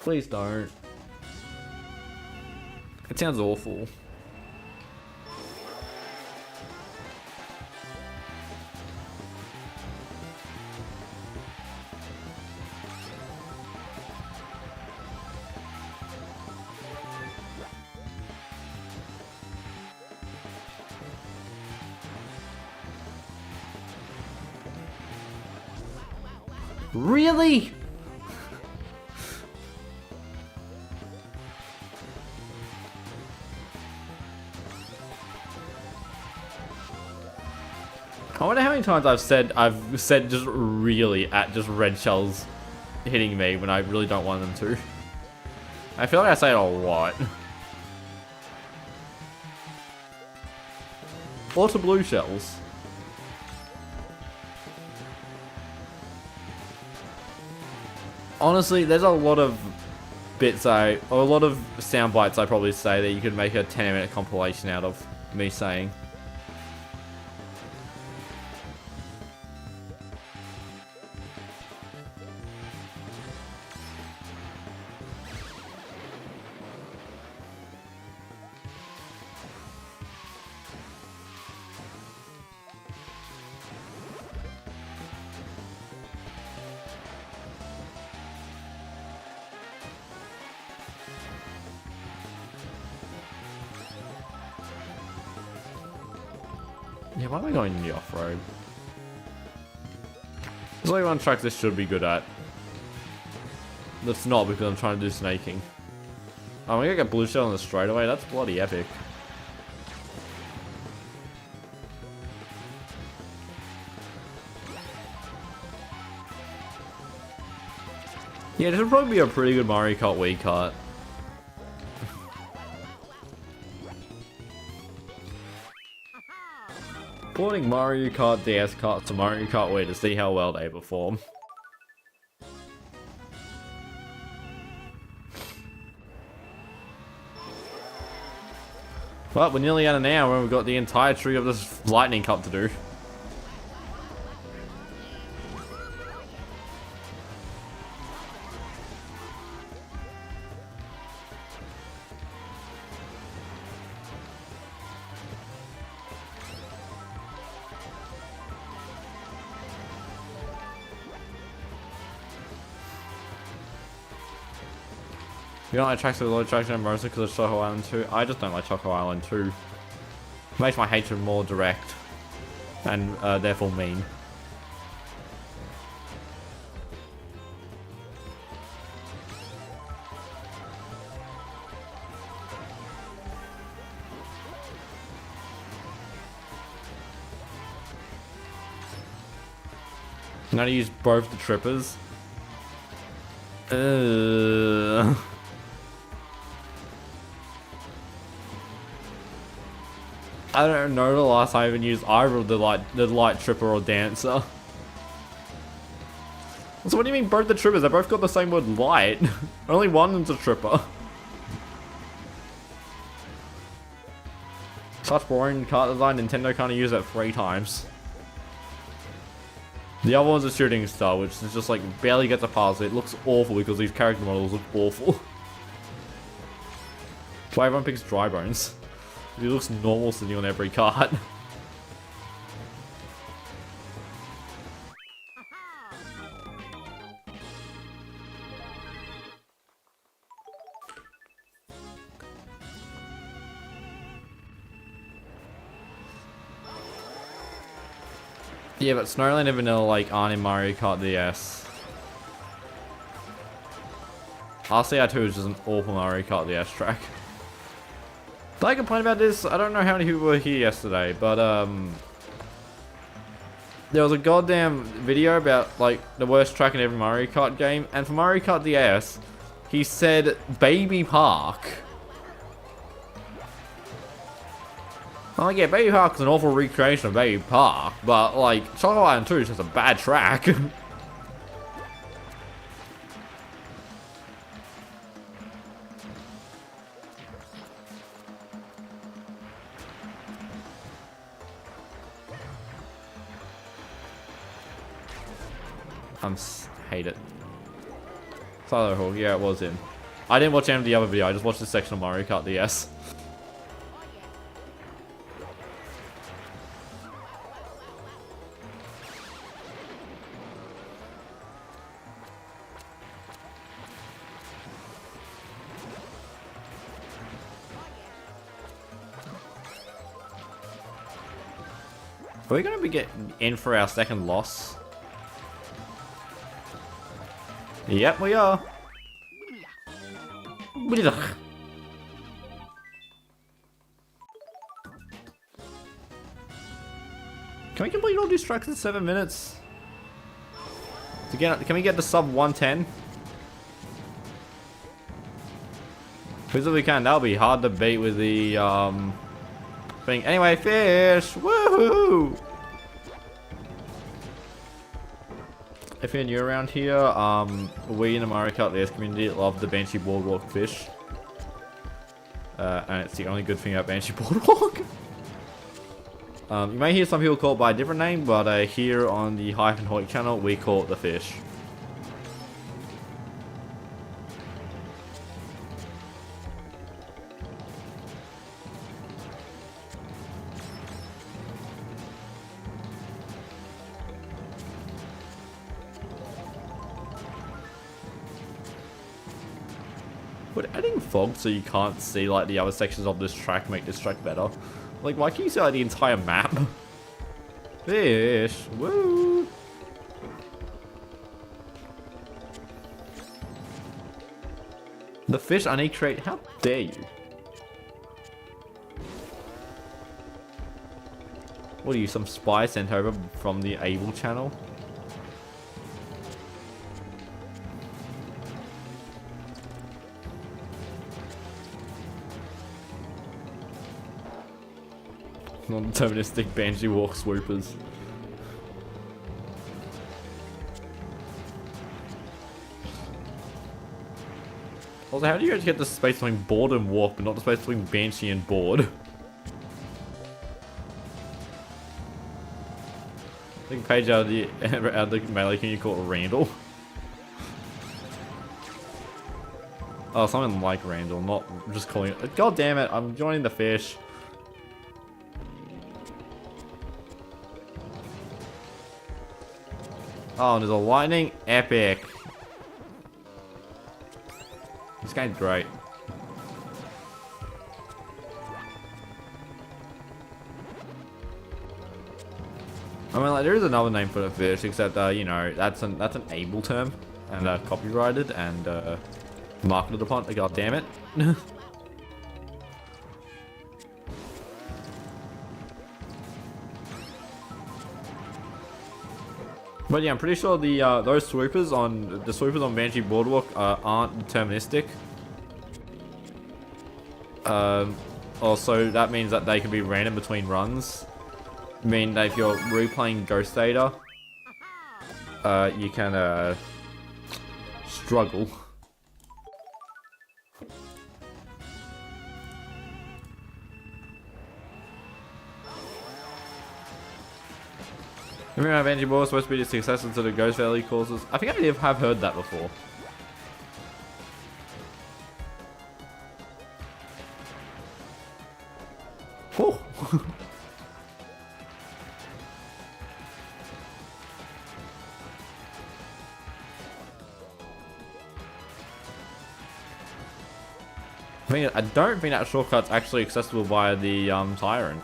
Please don't. It sounds awful. Really? I wonder how many times I've said just really at just red shells hitting me when I really don't want them to. I feel like I say it a lot. Or to blue shells. Honestly, there's a lot of bits or a lot of sound bites I probably say that you could make a 10-minute compilation out of me saying. Yeah, why am I going in the off-road? There's only one track this should be good at. That's not, because I'm trying to do snaking. Oh, I'm gonna get blue shell on the straightaway. That's bloody epic. Yeah, this would probably be a pretty good Mario Kart Wii kart. Porting Mario Kart DS karts to Mario Kart Wii to see how well they perform. Well, we're nearly at an hour and we've got the entire tree of this lightning cup to do. You don't like tracks with low traction mostly because of Choco Island 2? I just don't like Choco Island 2. It makes my hatred more direct. And therefore mean. Now to use both the trippers. I don't know the last time I even used either of the light tripper or dancer. So what do you mean both the trippers? They both got the same word light. Only one is a tripper. Such boring cart design, Nintendo can't use it 3 times. The other one's a shooting star, which is just like barely gets a pass. It looks awful because these character models look awful. That's why everyone picks Dry Bones. He looks normal sitting on every cart. Yeah, but Snowland and Vanilla Lake aren't in Mario Kart DS. RCR2 is just an awful Mario Kart DS track. Did I complain about this? I don't know how many people were here yesterday, but there was a goddamn video about like the worst track in every Mario Kart game, and for Mario Kart DS, he said Baby Park. Oh yeah, Baby Park is an awful recreation of Baby Park, but like Choco Island 2 is just a bad track. Hate it. Silo Hall, yeah, it was in. I didn't watch any of the other video, I just watched this section of Mario Kart DS. Are we going to be getting in for our second loss? Yep, we are. Can we complete all these tracks in 7 minutes? Can we get the sub 110? Because if we can, that'll be hard to beat with the thing. Anyway, fish! Woohoo! If you're new around here, we in the Mario Kart DS community love the Banshee Boardwalk fish. And it's the only good thing about Banshee Boardwalk. You may hear some people call it by a different name, but here on the Hyphen Hoik channel, we call it the fish. Would adding fog so you can't see like the other sections of this track make this track better? Like, why can't you see like the entire map? Fish, woo! The fish I need to create. How dare you? What are you, some spy sent over from the Able channel? Non-deterministic Banshee Walk swoopers. Also, how do you get the space between board and walk, but not the space between Banshee and board? I think page out of the melee, can you call it Randall? Oh, something like Randall, not just calling it. God damn it, I'm joining the fish. Oh, and there's a lightning. Epic. These game's great. I mean, like, there is another name for the fish, except, you know, that's an able term, and copyrighted and marketed upon. God damn it! But yeah, I'm pretty sure the those swoopers on Banshee Boardwalk aren't deterministic. Also, that means that they can be random between runs. I mean that if you're replaying Ghost Data, you can struggle. Remember how Banshee Ball was supposed to be the successor to the Ghost Valley courses? I think I have heard that before. Oh. I don't think that shortcut's actually accessible via the Tyrant.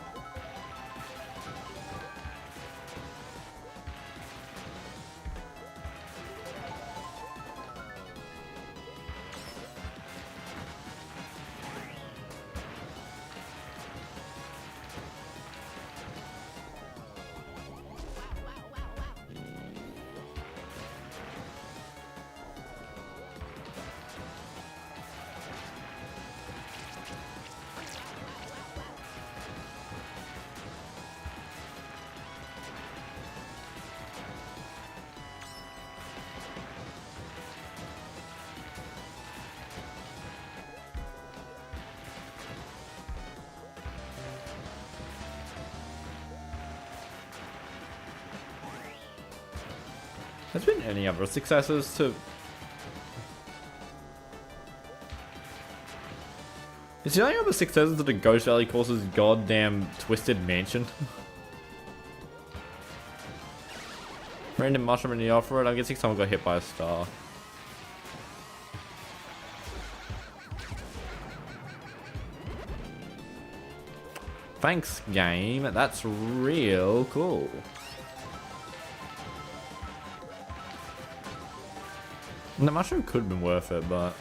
Has there been any other successes to... Is the only other successes to the Ghost Valley course's goddamn Twisted Mansion? Random mushroom in the off-road. I'm guessing someone got hit by a star. Thanks, game. That's real cool. The mushroom could have been worth it, but...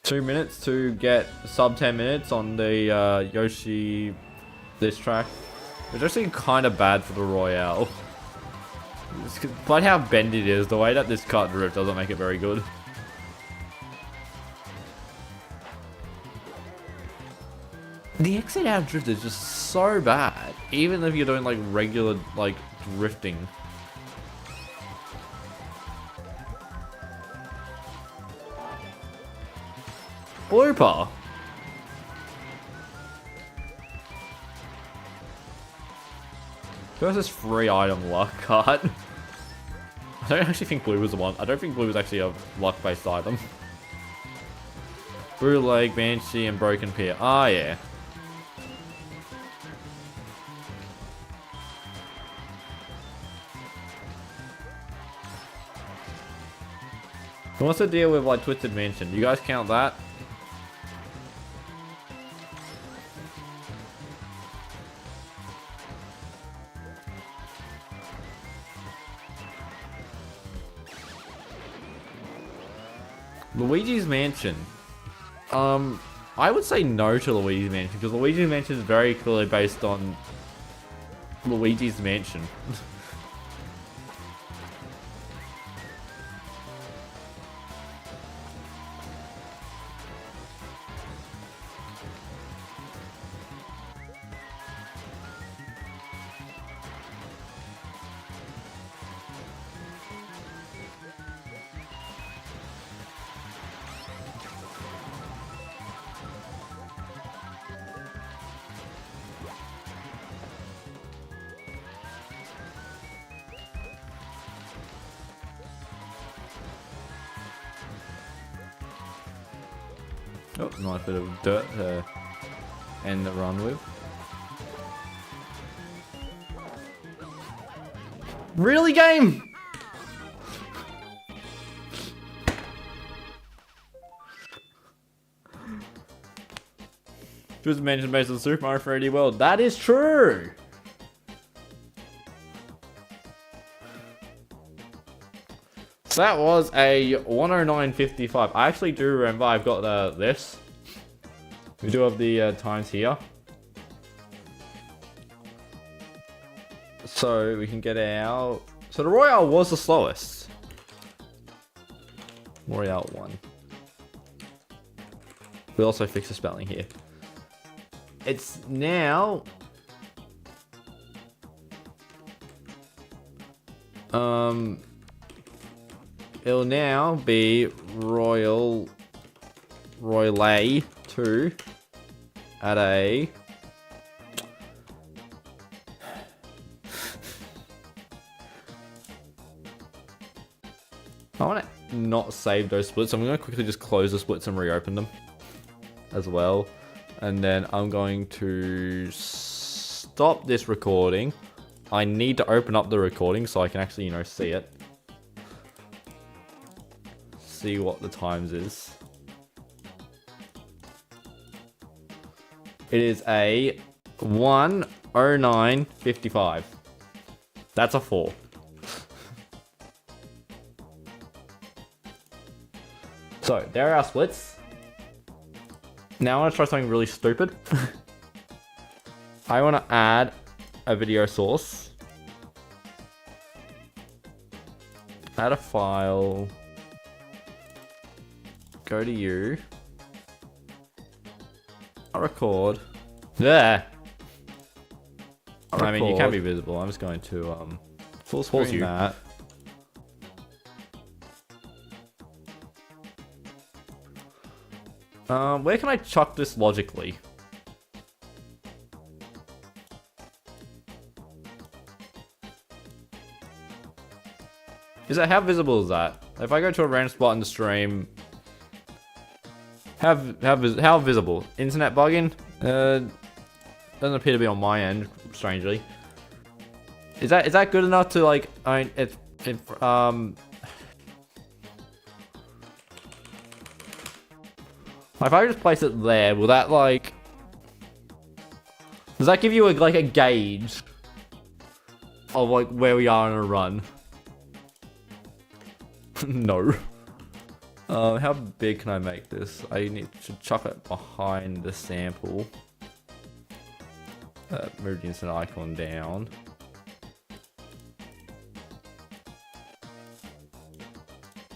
Two minutes to get sub 10 minutes on the Yoshi this track. It's actually kind of bad for the Royale. Despite how bendy it is, the way that this cut drift doesn't make it very good. The exit out drift is just so bad, even if you're doing like regular like drifting. Blooper. Versus free item luck card. I don't actually think blue was the one. I don't think blue was actually a luck based item. Blue leg, Banshee, and broken pier. Ah, yeah. What's the deal with like Twisted Mansion? Do you guys count that? Luigi's Mansion. I would say no to Luigi's Mansion because Luigi's Mansion is very clearly based on Luigi's Mansion. Oh, nice bit of dirt to end the run with. Really, game? Just mentioned based on Super Mario 3D World. That is true. So that was a 109.55. I actually do remember I've got this. We do have the times here. So we can get out. So the Royale was the slowest. Royale 1. We also fixed the spelling here. It's now... It'll now be Royale 2 at a... I want to not save those splits. I'm going to quickly just close the splits and reopen them as well. And then I'm going to stop this recording. I need to open up the recording so I can actually, see it. See what the times is. It is a 1:09:55. That's a 4. So, there are our splits. Now I want to try something really stupid. I want to add a video source. Add a file. Go to you. I'll record. There. I mean, you can be visible. I'm just going to full screen that. Where can I chuck this logically? How visible is that? If I go to a random spot in the stream, how visible? Internet bugging? Doesn't appear to be on my end, strangely. Is that good enough to like? I mean, if I just place it there, will that like... Does that give you like a gauge of like where we are in a run? No. How big can I make this? I need to chuck it behind the sample. Move the instant icon down.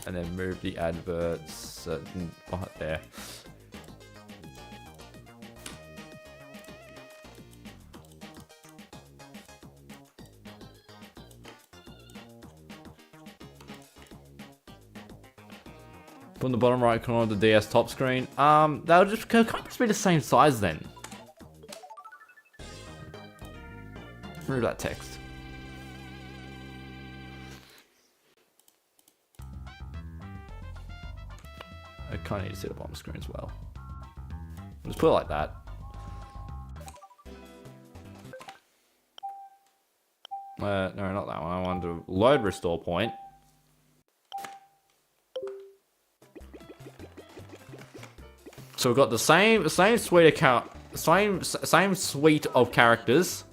And then move the adverts behind there. From the bottom right corner of the DS top screen. That'll just kind of be the same size then. Remove that text. I kind of need to see the bottom screen as well. Just put it like that. No, not that one. I wanted to load restore point. So we've got the same suite of characters.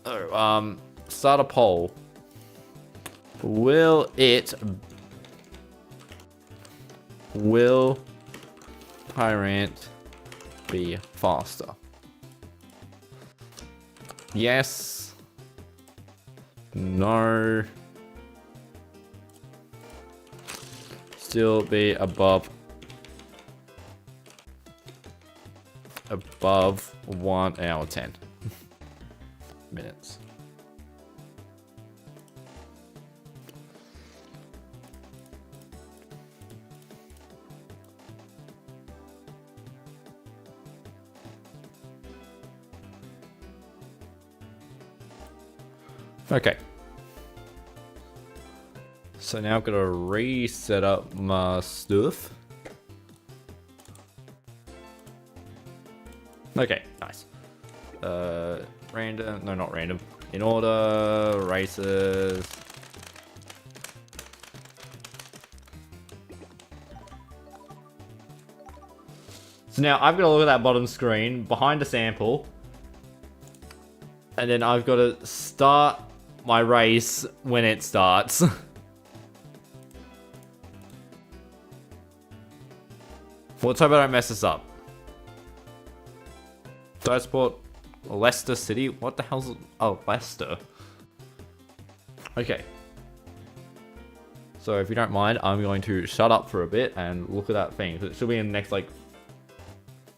Oh, start a poll. Will Tyrant be faster? Yes. No. Still be above 1 hour 10 minutes. Okay. So now I've got to reset up my stuff. Okay, nice. Random, no, not random. In order, races. So now I've got to look at that bottom screen behind a sample. And then I've got to start my race when it starts. Let's hope I don't mess this up. Do I support Leicester City? What the hell's... Oh, Leicester. Okay. So if you don't mind, I'm going to shut up for a bit and look at that thing. It should be in the next, like,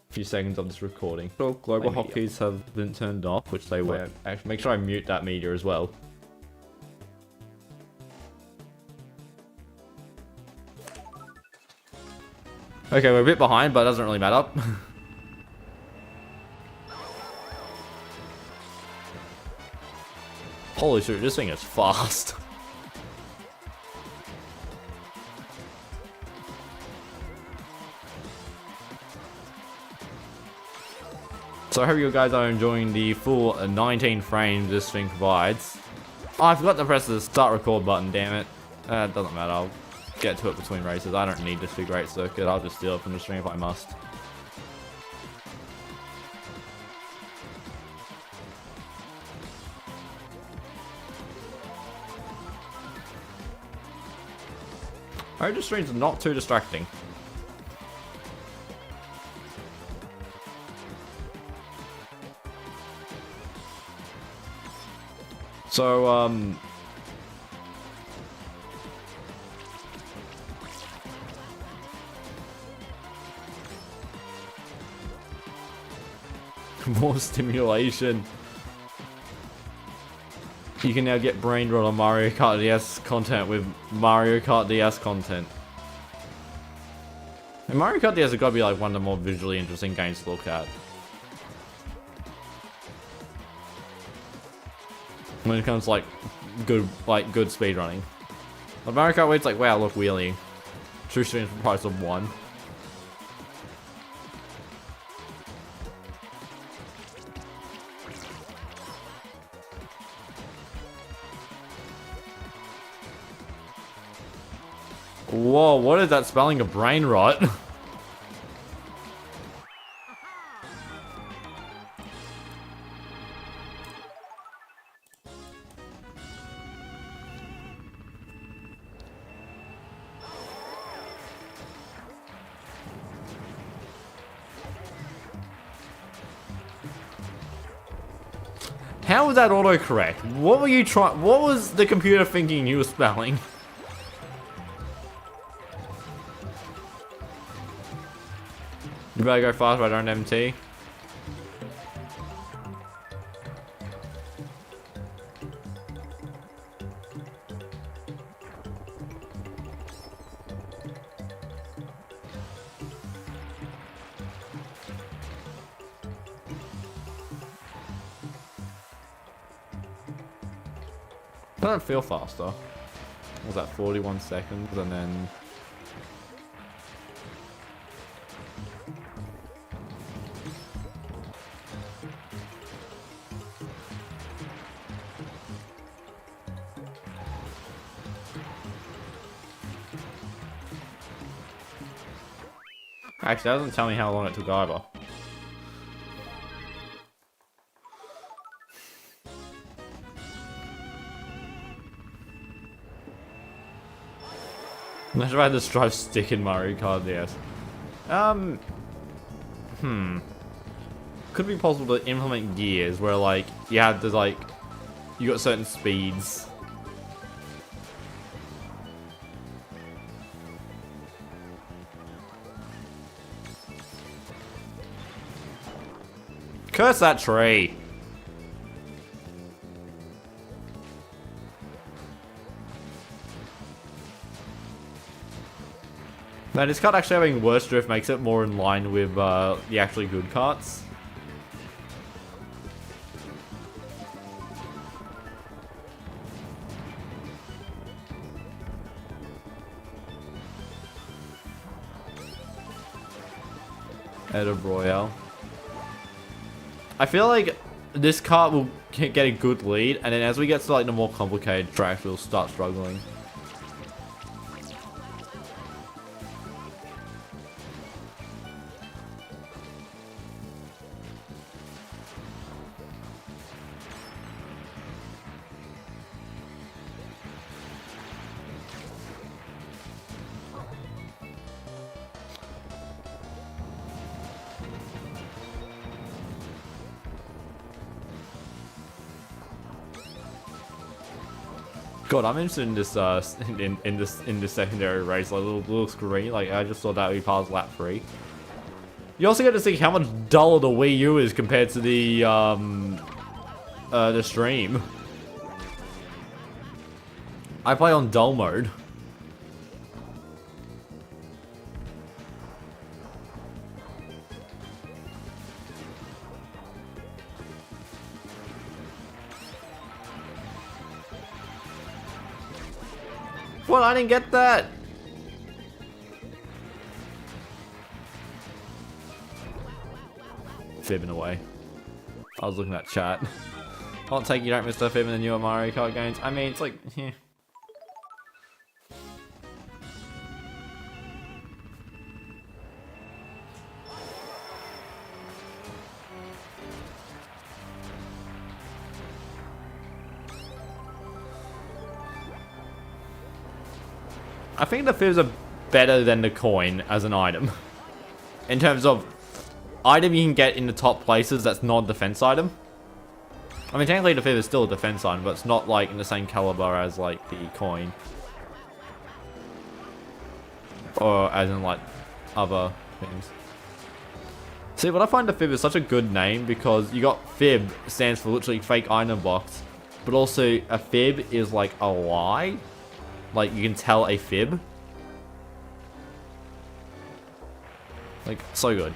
few seconds of this recording. So global hotkeys have been turned off, which they were. Actually, make sure I mute that media as well. Okay, we're a bit behind, but it doesn't really matter. Holy shit, this thing is fast. So I hope you guys are enjoying the full 19 frames this thing provides. Oh, I forgot to press the start record button, damn it. It doesn't matter, I'll get to it between races. I don't need this figure 8 circuit, I'll just steal it from the stream if I must. I hope the stream's not too distracting. So, more stimulation. You can now get brain rot on Mario Kart DS content with Mario Kart DS content. And Mario Kart DS has got to be like one of the more visually interesting games to look at. When it comes to, like good speed running. But Mario Kart Wii, it's like, wow, look, wheelie. Two streams for the price of one. Whoa, what is that spelling of brain rot? How was that autocorrect? What were you trying? What was the computer thinking you were spelling? You better go fast, but I don't MT. I don't feel faster. What was that, 41 seconds, and then... Actually, that doesn't tell me how long it took either. Imagine if I had this drive stick in Mario Kart DS. Could it be possible to implement gears where, like, you had to, like, you got certain speeds. Curse that tree! Now, this cart actually having worse drift makes it more in line with the actually good carts. Head of Royale. I feel like this kart will get a good lead, and then as we get to like the more complicated tracks, we'll start struggling. God, I'm interested in this in this secondary race, like little screen. Like I just thought that would be past lap 3. You also get to see how much duller the Wii U is compared to the stream. I play on dull mode. What? I didn't get that. Fibbing away. I was looking at chat. I'll take you don't miss the fib in the newer Mario Kart games. I mean, it's like, yeah. I think the fibs are better than the coin as an item. In terms of item you can get in the top places that's not a defense item. I mean, technically the fib is still a defense item, but it's not like in the same caliber as like the coin. Or as in like other things. See, but I find the fib is such a good name because you got fib stands for literally fake item box, but also a fib is like a lie. Like, you can tell a fib. Like, so good.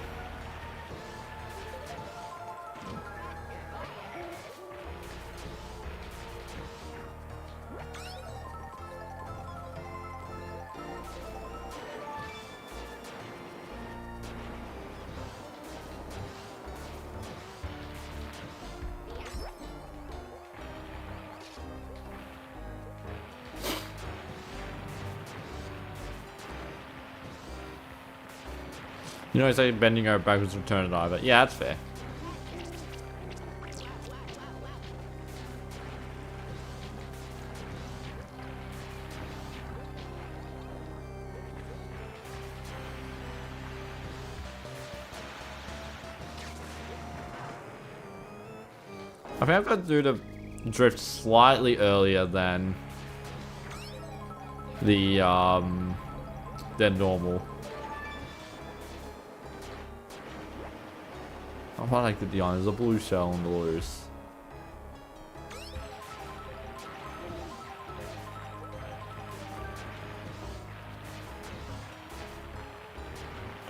You know, it's like bending over backwards, return it either. Yeah, that's fair. I think I've got to do the drift slightly earlier than the than normal. I like the Dion. There's a blue shell on the loose.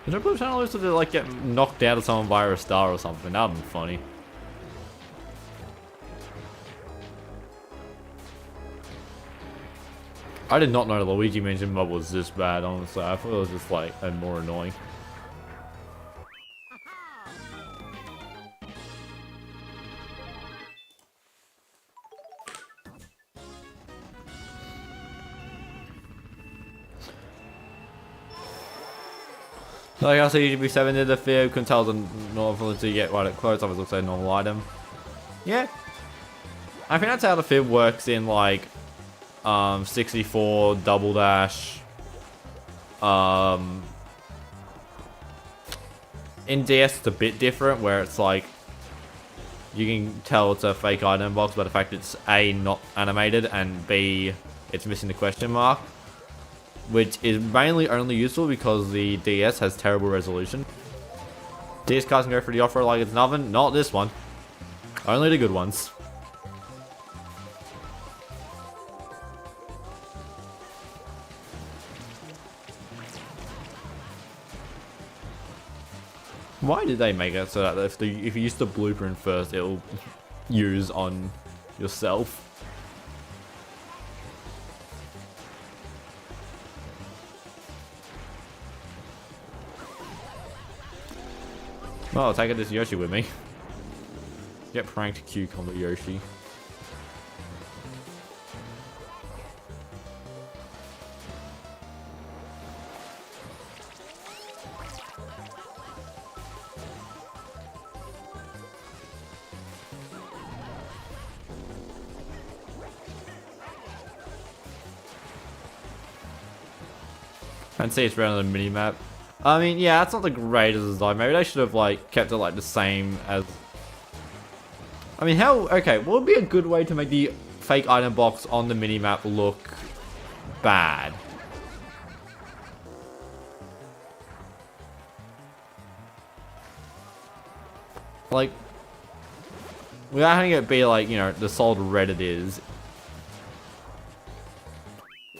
Is there a blue shell on the loose, or did it like get knocked out of someone via a star or something? That would be funny. I did not know the Luigi Mansion mob was this bad, honestly. I thought it was just like more annoying. Like I see UGB7 did the fib, couldn't tell the normal until you get right at close, obviously looks like a normal item. Yeah. I think that's how the fib works in like 64, Double Dash. In DS it's a bit different where it's like you can tell it's a fake item box by the fact it's A, not animated, and B, it's missing the question mark. Which is mainly only useful because the DS has terrible resolution. DS cards can go for the off-road like it's nothing. Not this one. Only the good ones. Why did they make it so that if you use the blueprint first, it'll use on yourself? Well, I'll take this Yoshi with me. Get pranked, Cucumber Yoshi. And see it's around the mini map. I mean, yeah, that's not the greatest design. Maybe they should have like kept it like the same as. I mean, how? Okay, what would be a good way to make the fake item box on the mini map look bad? Like, without having it be like, you know, the solid red it is.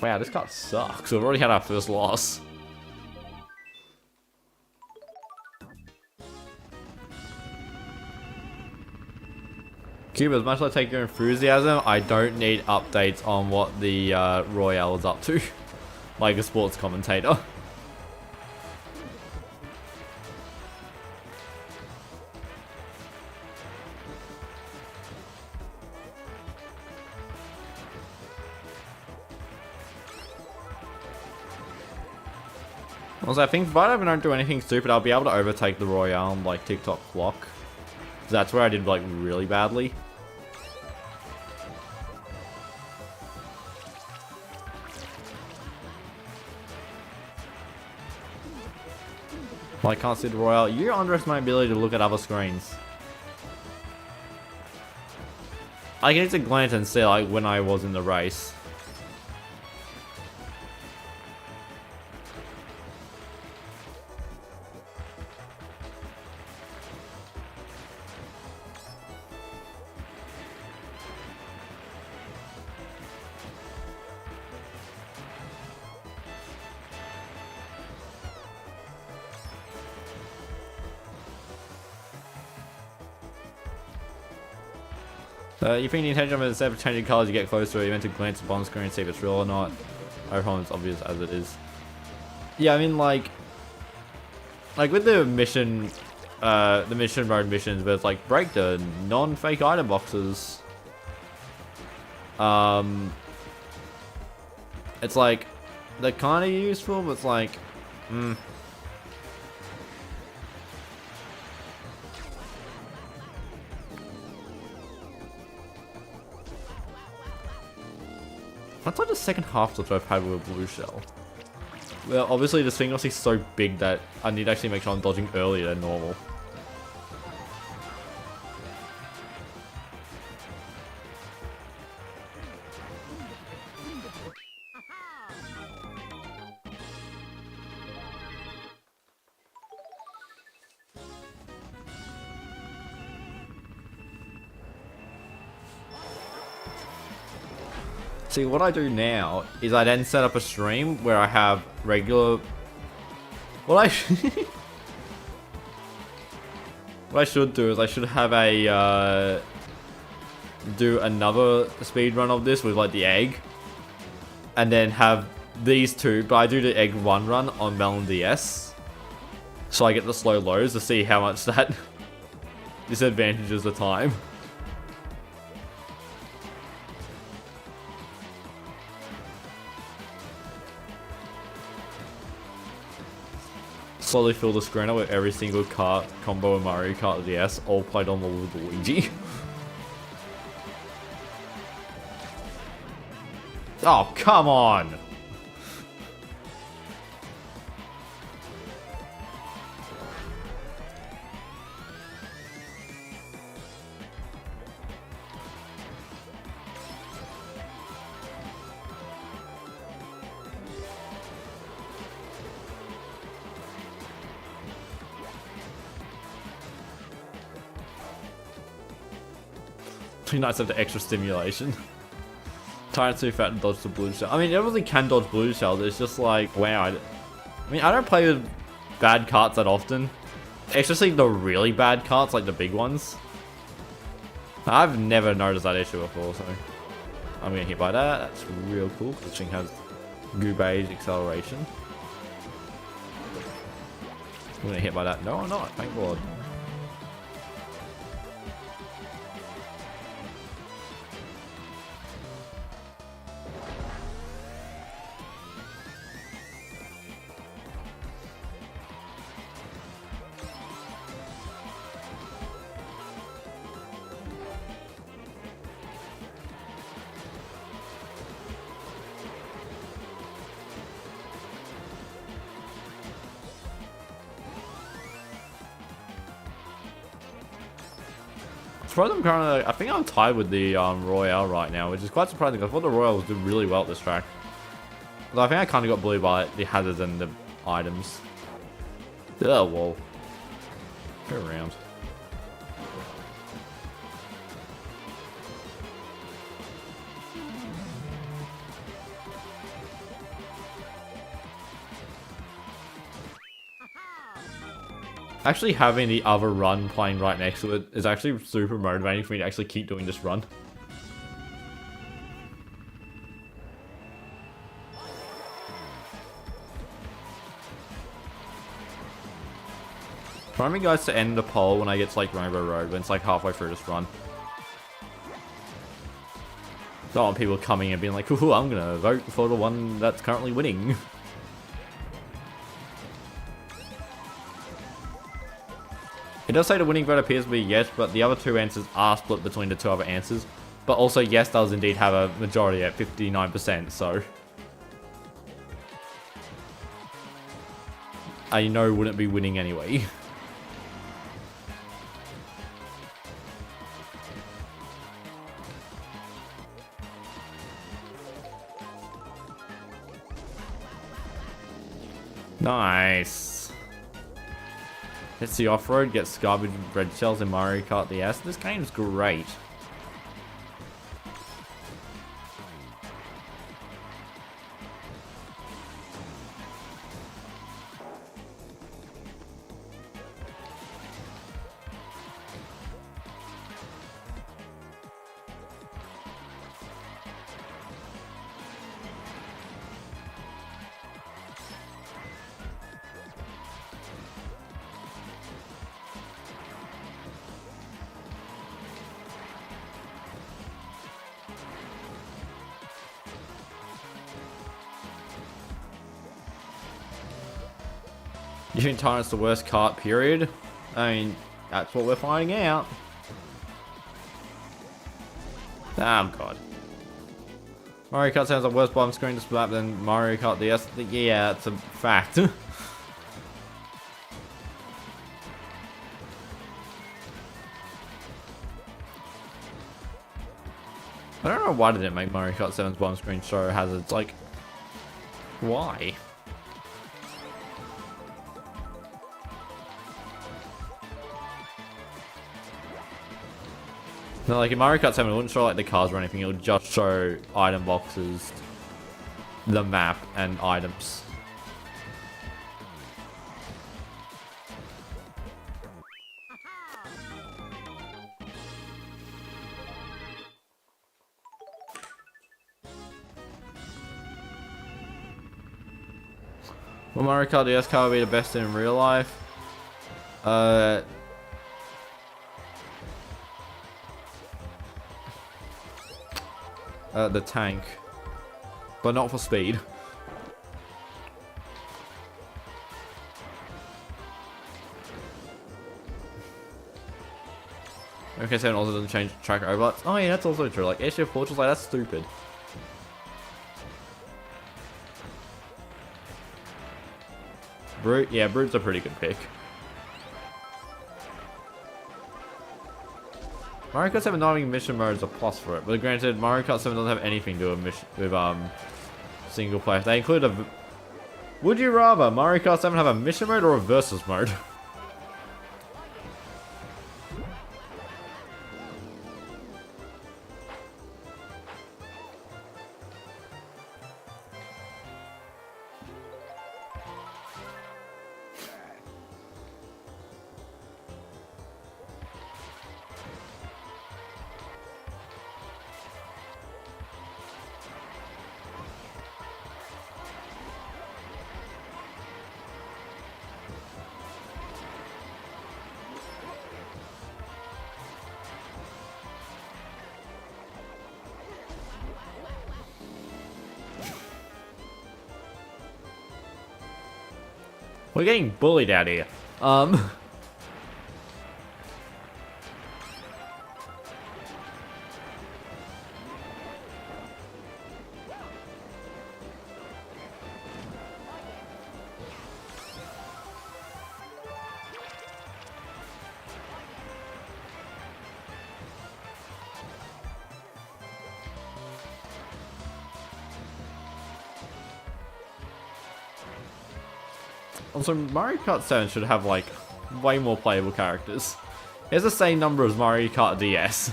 Wow, this card sucks. We've already had our first loss. Cube, as much as I take your enthusiasm, I don't need updates on what the Royale is up to. Like a sports commentator. Also, I think if I don't do anything stupid, I'll be able to overtake the Royale on like TikTok clock. That's where I did like really badly. Well, I can't see the Royale. You underestimate my ability to look at other screens. I can just glance and see like when I was in the race. You think the intention of it instead of changing colors you get closer, you meant to glance at the bottom screen and see if it's real or not. I promise it's obvious as it is. Yeah, I mean like with the mission mode missions where it's like break the non-fake item boxes. It's like they're kind of useful, but it's like, That's like the second half that I've had with a blue shell. Well, obviously this thing is so big that I need to actually make sure I'm dodging earlier than normal. See, what I do now is I then set up a stream where I have regular... What I should do is I should have a... do another speed run of this with like the egg. And then have these two, but I do the egg 1 run on Melbourne DS. So I get the slow lows to see how much that disadvantages the time. Slowly fill the screen up with every single kart combo in Mario Kart DS, all played on the Luigi. Oh, come on! Pretty nice to have the extra stimulation. Tyrant's too fat to dodge the blue shell. I mean, it obviously can dodge blue shells. It's just like, wow. I mean, I don't play with bad carts that often. Especially the really bad carts, like the big ones. I've never noticed that issue before, so I'm getting hit by that. That's real cool. This thing has goo-beige acceleration. I'm gonna hit by that. No, I'm not. Thank God. Surprised I'm currently, I think I'm tied with the Royale right now, which is quite surprising because I thought the Royale was doing really well at this track. Although I think I kind of got bullied by the hazards and the items. Oh, whoa. Go around. Actually having the other run playing right next to it is actually super motivating for me to actually keep doing this run. Trying me guys to end the poll when I get to like Rainbow Road, when it's like halfway through this run. Don't want people coming and being like, ooh, I'm gonna vote for the one that's currently winning. It does say the winning vote appears to be yes, but the other two answers are split between the two other answers. But also yes does indeed have a majority at 59%, so... I know wouldn't be winning anyway. Nice. Hits the off-road, gets garbage red shells in Mario Kart DS. This game's great. You think Tyrant's the worst kart, period? I mean, that's what we're finding out. Oh, God. Mario Kart sounds like worse bottom screen to splat than Mario Kart DS. Yeah, it's a fact. I don't know why did it make Mario Kart 7's bottom screen show hazards. Like, why? No, like in Mario Kart 7, it wouldn't show like the cars or anything. It would just show item boxes, the map, and items. Will Mario Kart DS car be the best in real life? The tank, but not for speed. Okay, 7 also doesn't change track overlaps. Oh yeah, that's also true. Like Airship Fortress, like that's stupid. Brute, yeah, Brute's a pretty good pick. Mario Kart 7 not having mission mode is a plus for it, but granted, Mario Kart 7 doesn't have anything to do with single player. They include a... Would you rather Mario Kart 7 have a mission mode or a versus mode? We're getting bullied out here. Also, Mario Kart 7 should have, like, way more playable characters. It's the same number as Mario Kart DS.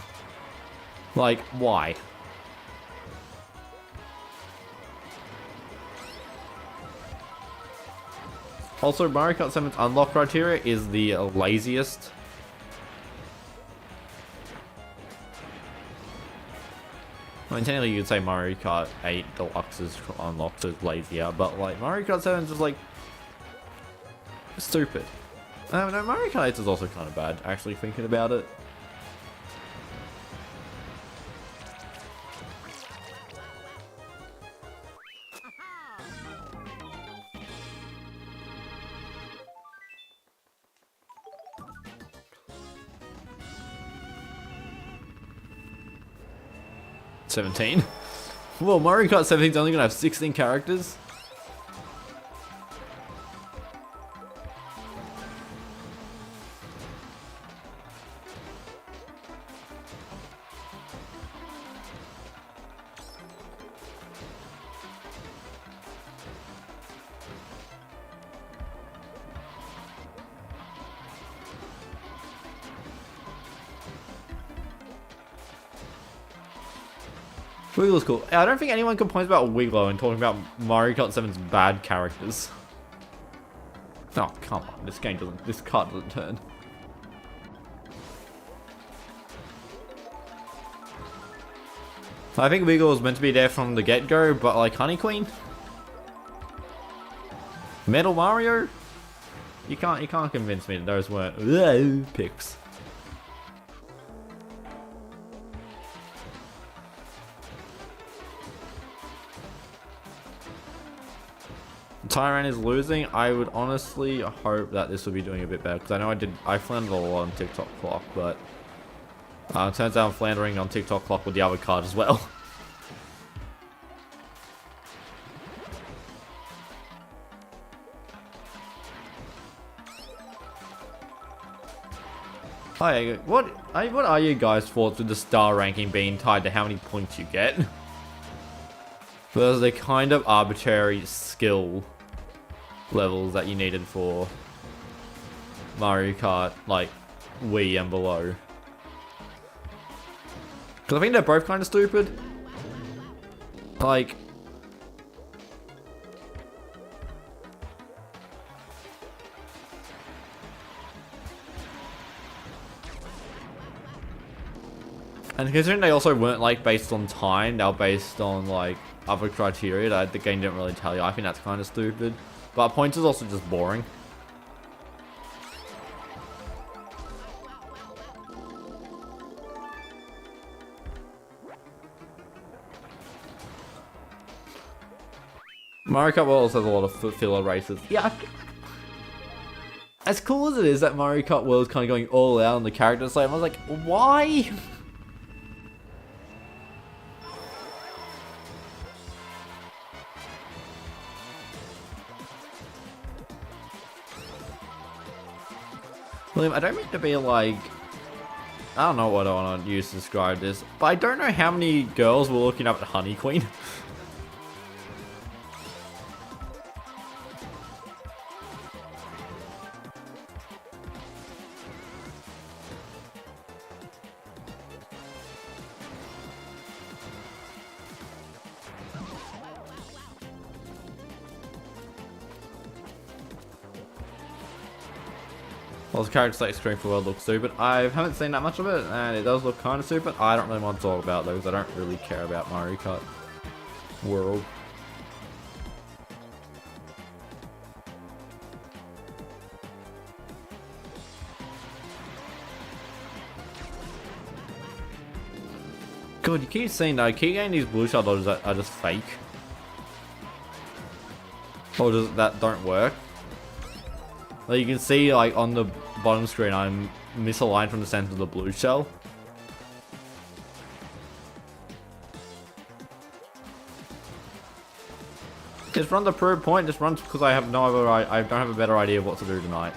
Like, why? Also, Mario Kart 7's unlock criteria is the laziest. I mean, technically you could say Mario Kart 8 Deluxe's unlocks is lazier, but like Mario Kart 7 is just like stupid. No, Mario Kart 8 is also kind of bad, actually thinking about it. $17. Well, Mario Kart 17 is only gonna have 16 characters. Wiggle's cool. I don't think anyone complains about Wiglo and talking about Mario Kart 7's bad characters. Oh, come on. This card doesn't turn. I think Wiggle was meant to be there from the get-go, but like Honey Queen? Metal Mario? You can't convince me that those weren't picks. Tyrant is losing. I would honestly hope that this will be doing a bit better, because I know I floundered a lot on TikTok clock, but turns out I'm floundering on TikTok clock with the other card as well. Hi, what are you guys' thoughts with the star ranking being tied to how many points you get? There's a kind of arbitrary skill levels that you needed for Mario Kart, like Wii and below. Because I think they're both kind of stupid. Like, and considering they also weren't like based on time, they were based on like other criteria that the game didn't really tell you. I think that's kind of stupid. But points is also just boring. Mario Kart World also has a lot of filler races. Yeah. As cool as it is that Mario Kart World is kind of going all out on the character side, I was like, why? William, I don't mean to be like, I don't know what I want to use to describe this, but I don't know how many girls were looking up at Honey Queen. Well, the character select screen for World looks stupid. I haven't seen that much of it, and it does look kind of stupid. I don't really want to talk about those. I don't really care about Mario Kart World. God, you keep saying that. I keep getting these blue shell dodges that are just fake. Or just that don't work. Like you can see, like on the bottom screen, I'm misaligned from the center of the blue shell. Just run the proof point. Just run because I have no other. I don't have a better idea of what to do tonight.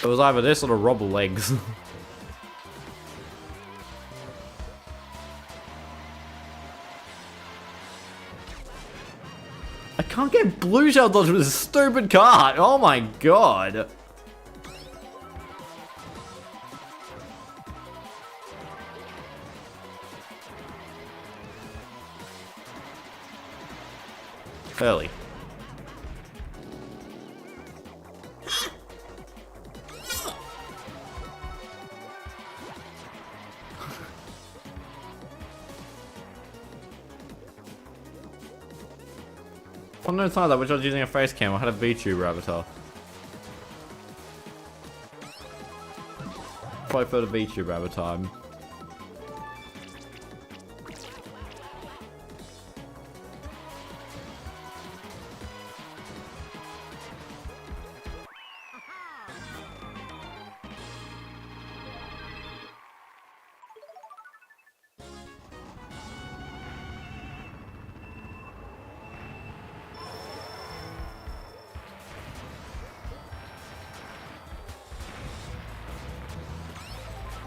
It was either this or the rubble legs. I can't get blue shell dodge with this stupid cart. Oh my god. Early. One no time that which I was using a face cam, I had a VTuber avatar. Probably for the VTuber avatar.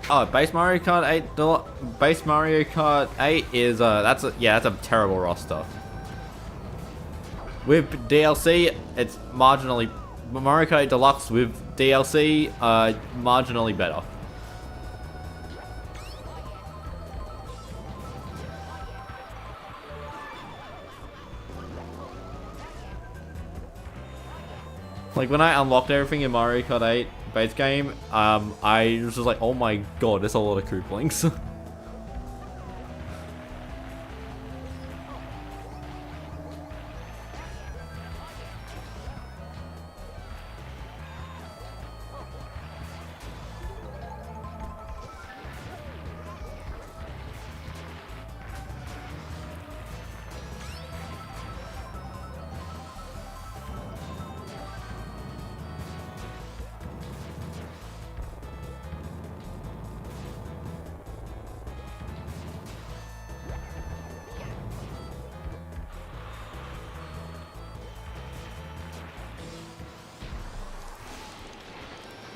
Oh, base Mario Kart 8. Base Mario Kart 8 is that's a terrible roster. With DLC, it's marginally Mario Kart 8 Deluxe with DLC, marginally better. Like when I unlocked everything in Mario Kart 8 base game, I was just like, oh my god, there's a lot of Koopalings.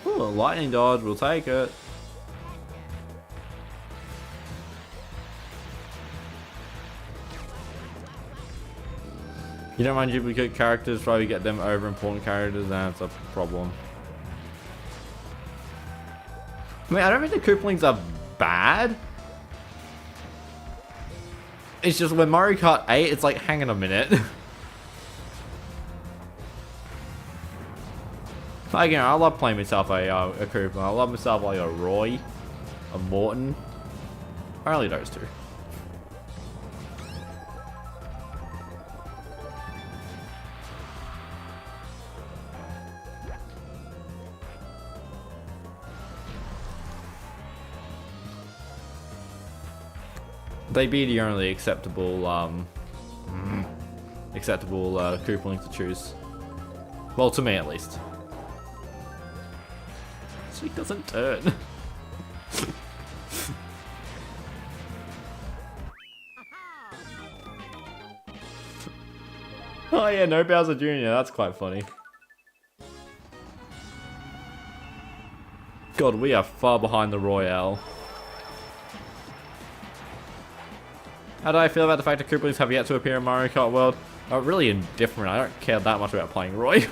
Ooh, lightning dodge, we'll take it. You don't mind duplicate characters, try to get them over important characters, that's a problem. I mean, I don't think the Koopalings are bad. It's just when Mario Kart 8, it's like, hang on a minute. Again, I love playing myself a Koopa. I love myself like a Roy, a Morton. Only those two. They'd be the only acceptable Koopalings to choose. Well, to me at least. He doesn't turn. Oh yeah, no Bowser Jr. That's quite funny. God, we are far behind the Royale. How do I feel about the fact that Koopalings have yet to appear in Mario Kart World? Really indifferent. I don't care that much about playing Roy.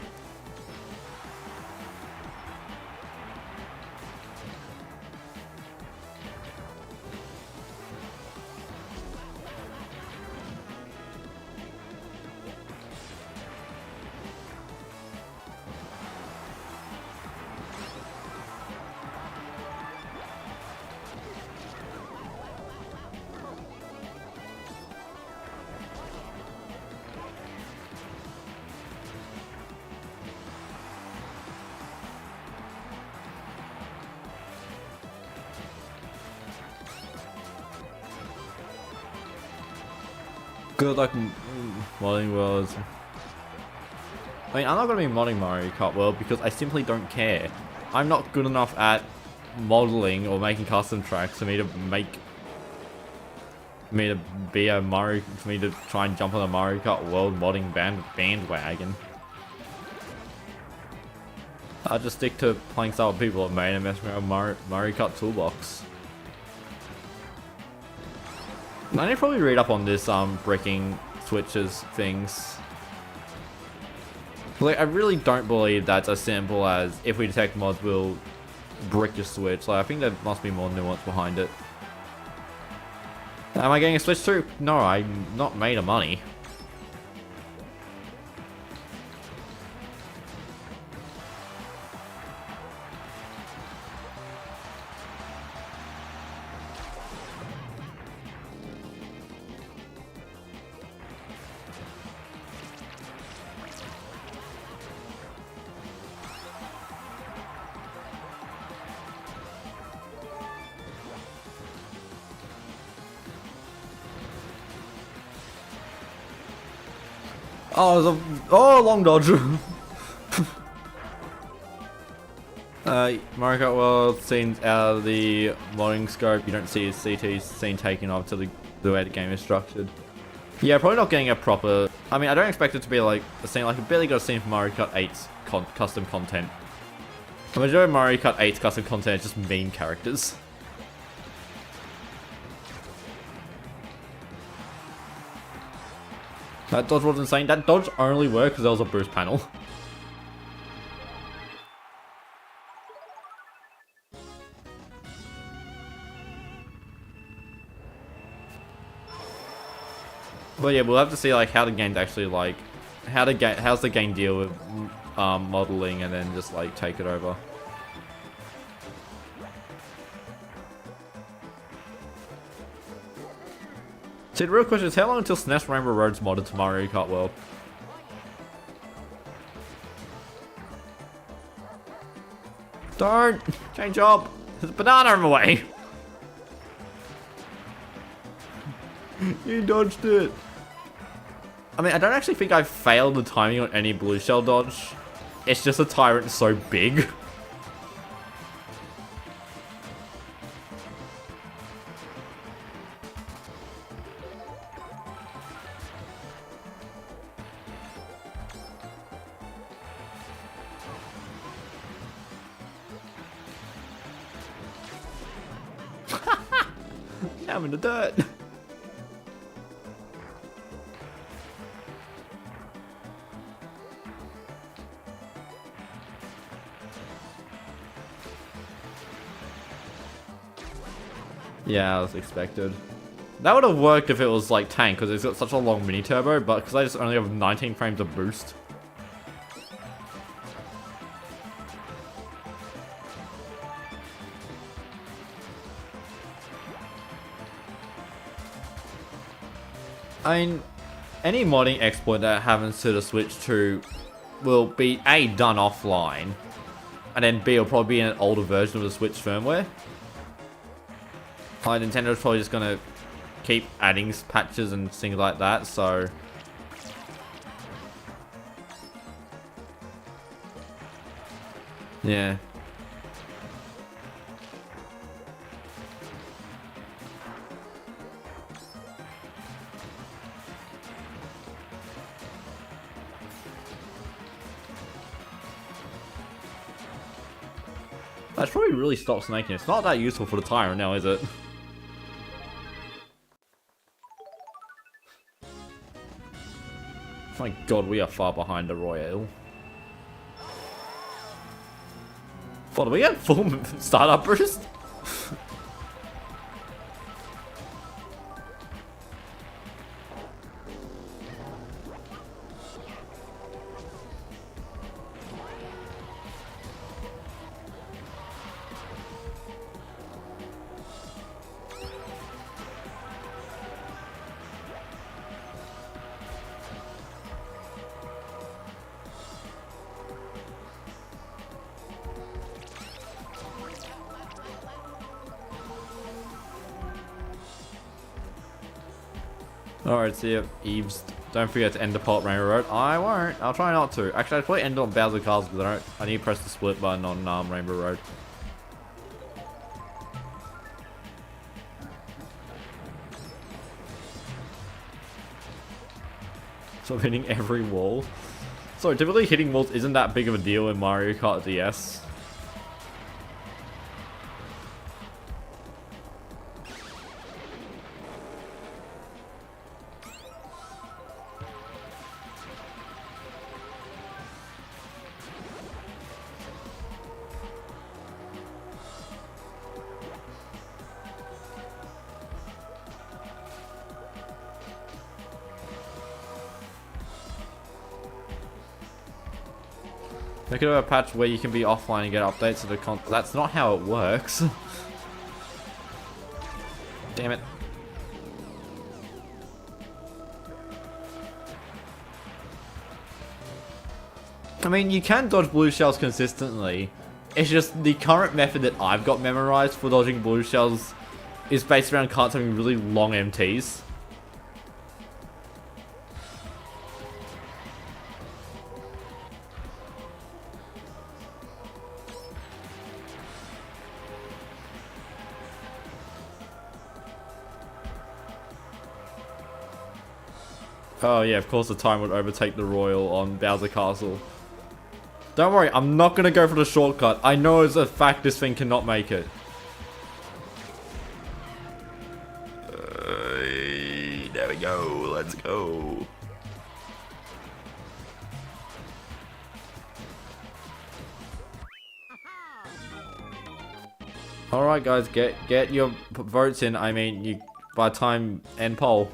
Good luck modding worlds. I mean, I'm not going to be modding Mario Kart World because I simply don't care. I'm not good enough at modeling or making custom tracks for me to try and jump on the Mario Kart World modding bandwagon. I'll just stick to playing style people have made and mess around Mario Kart Toolbox. I need to probably read up on this bricking switches things. Like, I really don't believe that's as simple as if we detect mods, we'll brick your Switch. Like, I think there must be more nuance behind it. Am I getting a Switch too? No, I'm not made of money. Oh, there's a long dodge. Mario Kart World scenes out of the modding scope. You don't see a CT scene taken off to the way the game is structured. Yeah, probably not getting a proper. I mean, I don't expect it to be like a scene. Like, I barely got a scene from Mario Kart 8's custom content. The majority of Mario Kart 8's custom content is just meme characters. That dodge was insane. That dodge only worked because there was a boost panel. But yeah, we'll have to see like how the game's actually like, how's the game deal with modeling and then just like take it over. See, the real question is how long until SNES Rainbow Road's modded to Mario Kart World? Don't! Change up! There's a banana in my way! You dodged it! I mean, I don't actually think I failed the timing on any blue shell dodge. It's just the Tyrant so big. I'm in the dirt. Yeah, I was expected. That would have worked if it was like tank, because it's got such a long mini turbo, but because I just only have 19 frames of boost. I mean, any modding exploit that happens to the Switch 2 will be A, done offline, and then B, will probably be an older version of the Switch firmware. Like, Nintendo's probably just gonna keep adding patches and things like that, so... yeah. That should probably really stop snaking. It's not that useful for the Tyrant now, is it? My god, we are far behind the Royale. What, do we get full startup boost? Alright, see ya, Eves. Don't forget to end the pot Rainbow Road. I won't. I'll try not to. Actually, I'll probably end on Bowser Castle because I need to press the split button on Rainbow Road. So I'm hitting every wall. So typically hitting walls isn't that big of a deal in Mario Kart DS. They could have a patch where you can be offline and get updates to the console. That's not how it works. Damn it. I mean, you can dodge blue shells consistently. It's just the current method that I've got memorized for dodging blue shells is based around carts having really long MTs. Oh yeah, of course the time would overtake the Royal on Bowser Castle. Don't worry, I'm not gonna go for the shortcut. I know as a fact this thing cannot make it. There we go, let's go. Alright guys, get your votes in. I mean, you by time end poll.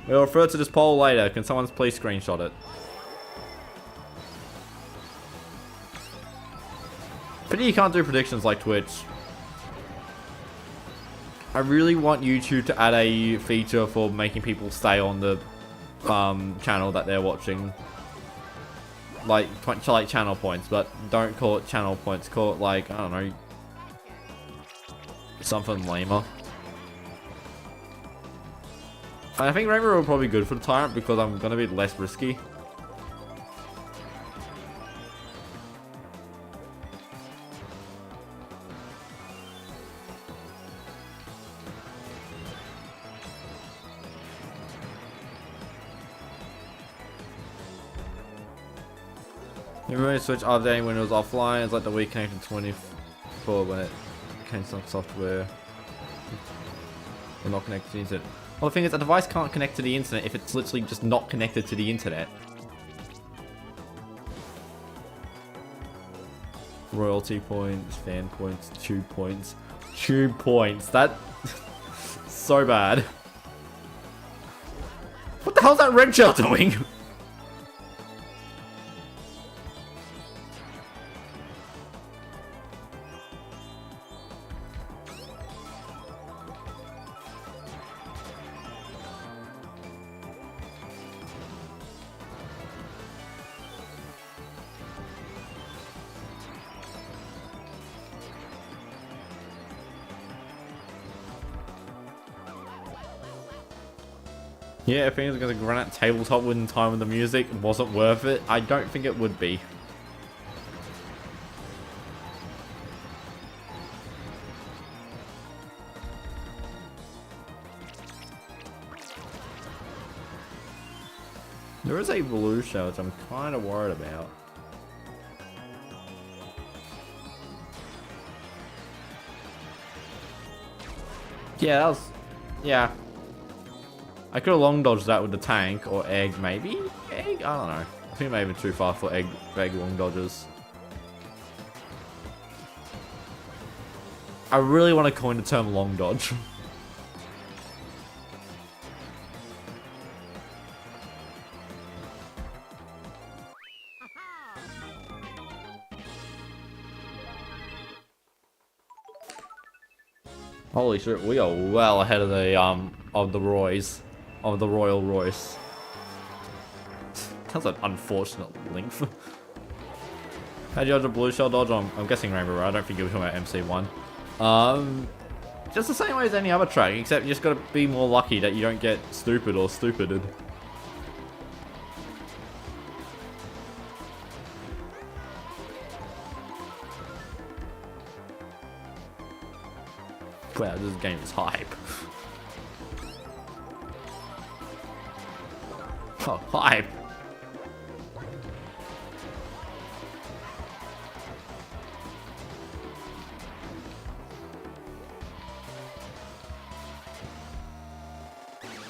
We'll refer to this poll later. Can someone please screenshot it? Pity you can't do predictions like Twitch. I really want YouTube to add a feature for making people stay on the channel that they're watching. Like channel points, but don't call it channel points. Call it like, I don't know, something lamer. I think Rainbow will probably be good for the Tyrant because I'm gonna be less risky. You remember Switch updating when it was offline? It's like the Wii connected 24 when it came to some software. We're not connected to the internet. Well, the thing is, a device can't connect to the internet if it's literally just not connected to the internet. Royalty points, fan points, tube points. Tube points. That... so bad. What the hell's that red shell doing? Yeah, if things are going to run at tabletop within time with the music wasn't worth it, I don't think it would be. There is a blue shell, which I'm kind of worried about. Yeah, that was... yeah. I could have long dodged that with the tank or egg, maybe? Egg? I don't know. I think it may have been too far for egg long dodges. I really want to coin the term long dodge. Holy shit, we are well ahead of the Royal Royce. That's an unfortunate length. How'd you dodge a blue shell dodge? I'm guessing Rainbow Road. I don't think you were talking about MC1. Just the same way as any other track, except you just gotta be more lucky that you don't get stupid or stupided. Wow, this game is hype. Oh, hype.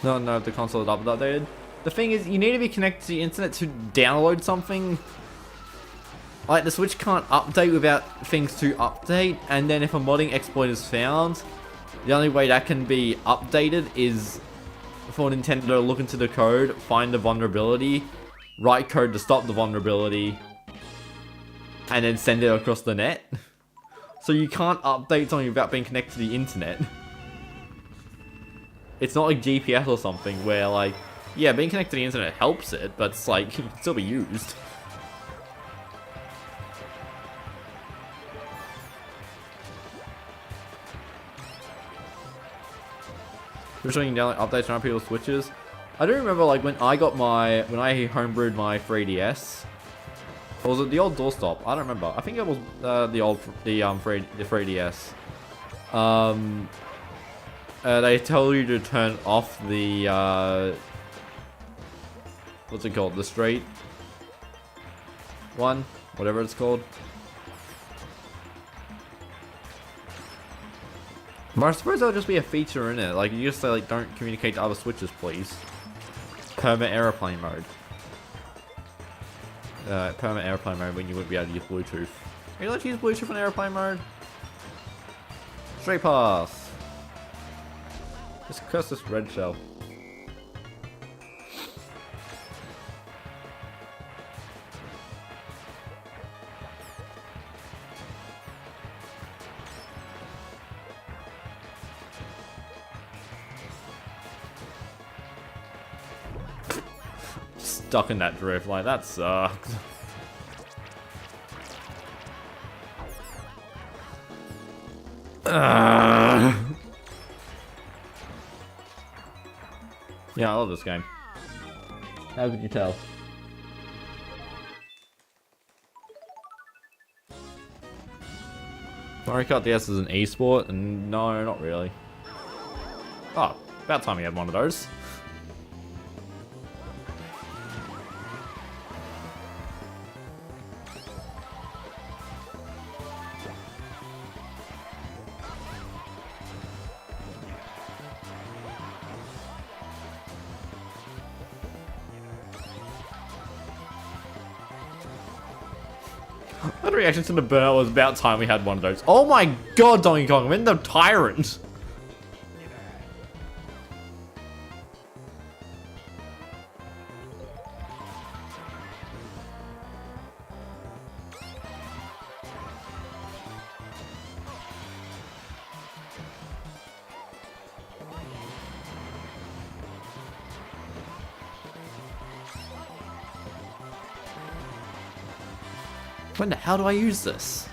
No, the console is updated. The thing is, you need to be connected to the internet to download something. Like, the Switch can't update without things to update, and then if a modding exploit is found, the only way that can be updated is for Nintendo to look into the code, find the vulnerability, write code to stop the vulnerability, and then send it across the net. So you can't update something without being connected to the internet. It's not like GPS or something where like, yeah, being connected to the internet helps it, but it's like, it can still be used. You're showing down like updates on people's switches. I do remember like when I homebrewed my 3DS. Or was it the old doorstop? I don't remember. I think it was the 3DS. They tell you to turn off the what's it called? The straight one, whatever it's called. But I suppose that'll just be a feature in it. Like you just say like, don't communicate to other switches, please. Permanent airplane mode. Permanent airplane mode when you wouldn't be able to use Bluetooth. Are you allowed to use Bluetooth on airplane mode? Straight pass. Just curse this red shell. Stuck in that drift, like that sucks. Yeah, I love this game. How could you tell? Mario Kart DS is an esport? No, not really. Oh, about time we had one of those. That reaction to the burnout was about time we had one of those. Oh my god, Donkey Kong, I'm in the Tyrant! When the hell do I use this?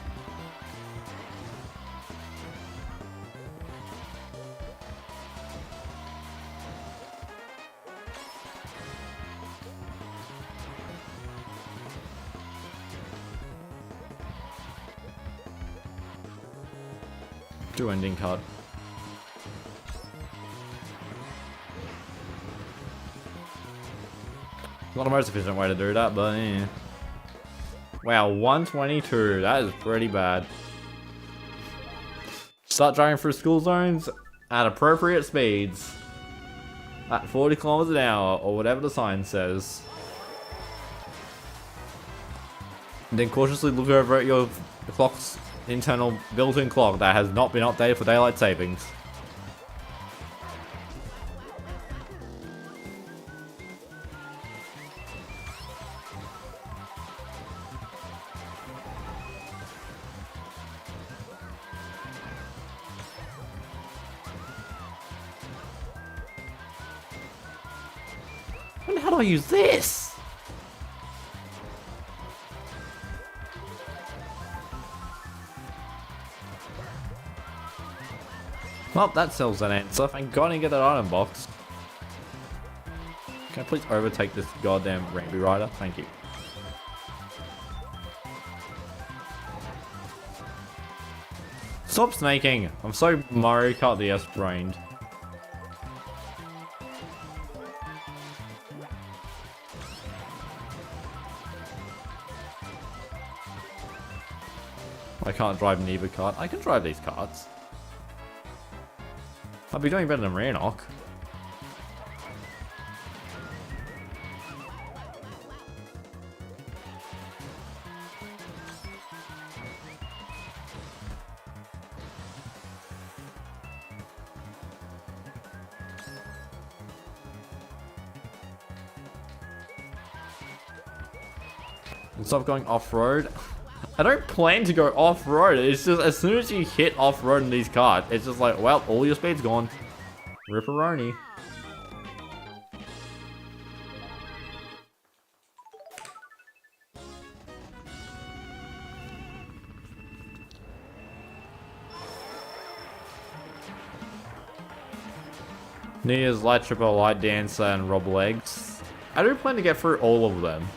Do ending card. Not the most efficient way to do that, but yeah. Wow, 122. That is pretty bad. Start driving through school zones at appropriate speeds. At 40 kilometers an hour, or whatever the sign says. And then cautiously look over at your clock's internal built-in clock that has not been updated for daylight savings. How do I use this? Well, that sells an answer. Thank God I didn't get that item box. Can I please overtake this goddamn Rainbow Rider? Thank you. Stop snaking! I'm so Mario Kart DS brained. I can't drive neither cart. I can drive these carts. I'll be doing better than Rannoch. And stop going off-road. I don't plan to go off-road. It's just as soon as you hit off-road in these carts, it's just like, well, all your speed's gone. Ripperoni. New Year's Light Tripper, Light Dancer, and Rob Legs. I do plan to get through all of them.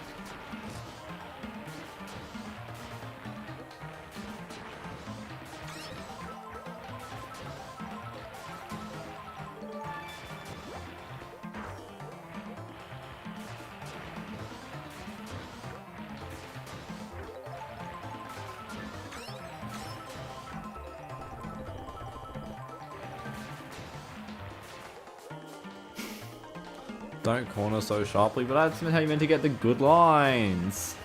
Don't corner so sharply, but that's how you meant to get the good lines.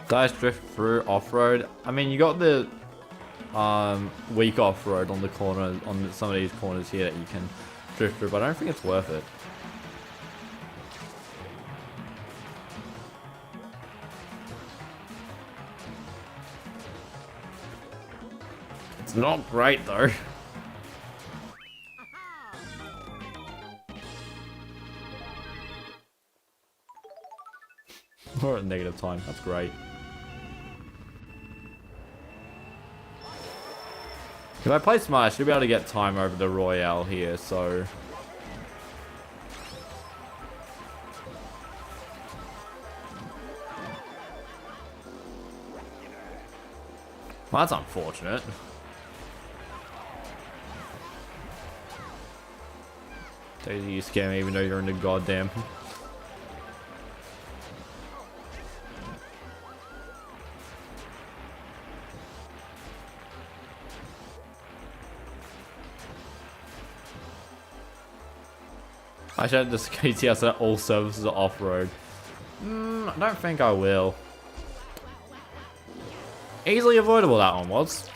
Dice drift through off-road. I mean, you got the weak off-road on the corner, on some of these corners here that you can drift through, but I don't think it's worth it. It's not great though. We're at negative time, that's great. If I play smart, I should be able to get time over the Royale here, so... Well, that's unfortunate. Daisy, you scare me even though you're in the goddamn... I should just KTS that all services are off-road. I don't think I will. Easily avoidable that one was.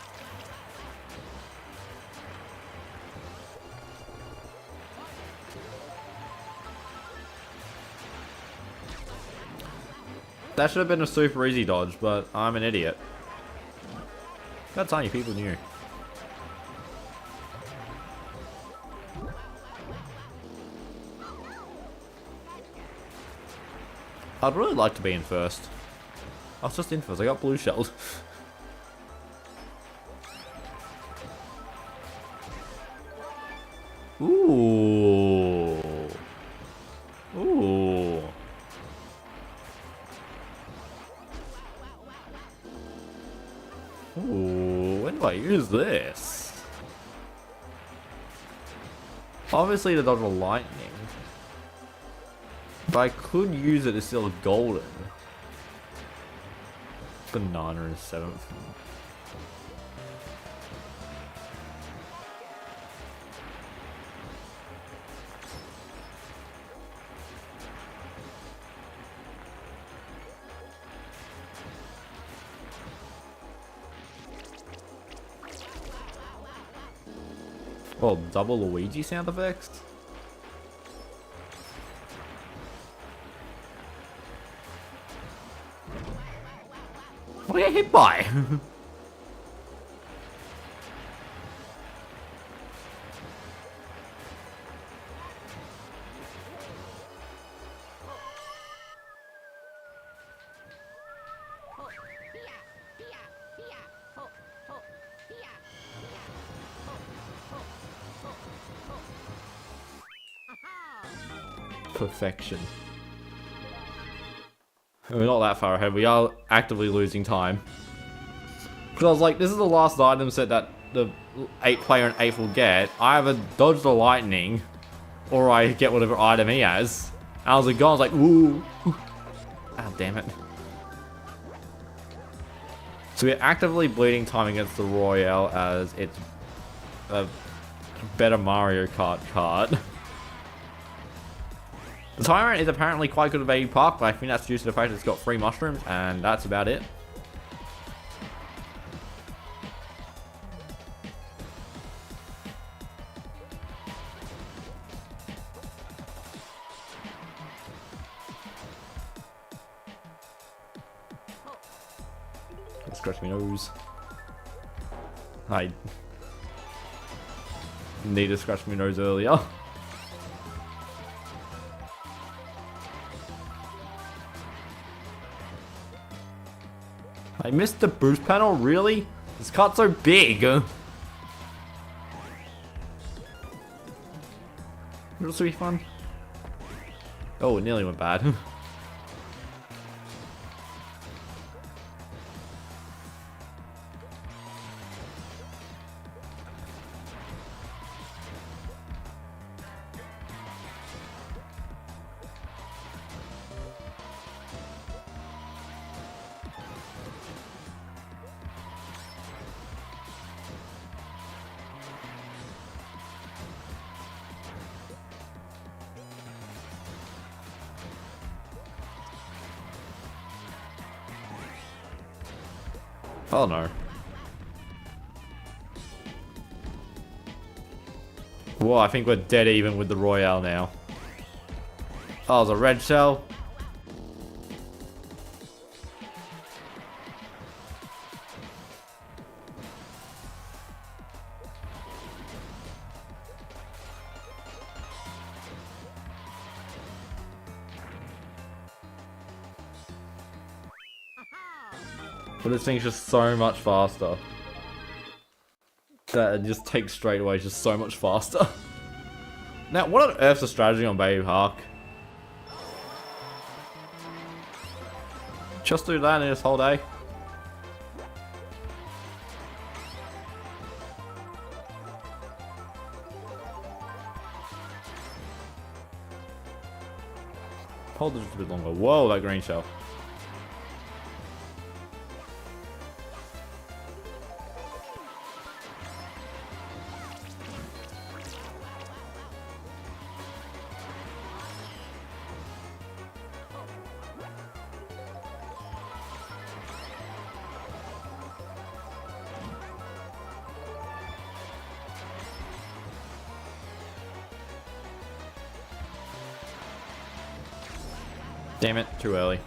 That should have been a super easy dodge, but I'm an idiot. That's how you people knew. I'd really like to be in first. I was just in first, I got blue shelled. Ooh. Ooh. Ooh, when do I use this? Obviously to dodge a lightning. But I could use it as still golden. Banana is 7th. Well, double Luigi sound effects? What did I get hit by? Perfection. We're not that far ahead. We are actively losing time. Because I was like, this is the last item set that the 8 player and 8 will get. I either dodge the lightning, or I get whatever item he has. And I was like, I was like, ooh. Ah, damn it. So we're actively bleeding time against the Royale as it's a better Mario Kart kart. The Tyrant is apparently quite good at a park, but I think that's due to the fact it's got 3 mushrooms, and that's about it. Scratch my nose. I need to scratch my nose earlier. I missed the boost panel, really? This cart's so big. This will be fun. Oh, it nearly went bad. Oh no. Whoa, I think we're dead even with the Royale now. Oh, there's a red shell. But this thing's just so much faster. That it just takes straight away, just so much faster. Now, what on earth's the strategy on Baby Hark? Just do that in this whole day? Hold it just a bit longer. Whoa, that green shell. Damn it, too early.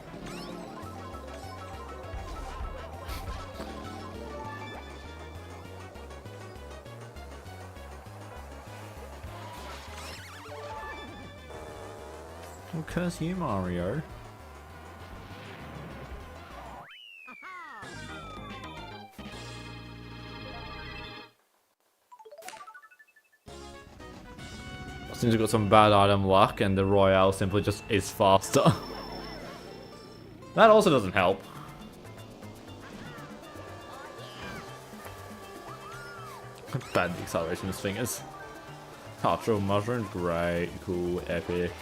Well, curse you, Mario. Seems we've got some bad item luck and the Royale simply just is faster. That also doesn't help. Bad acceleration of fingers. Natural mushrooms, great, cool, epic.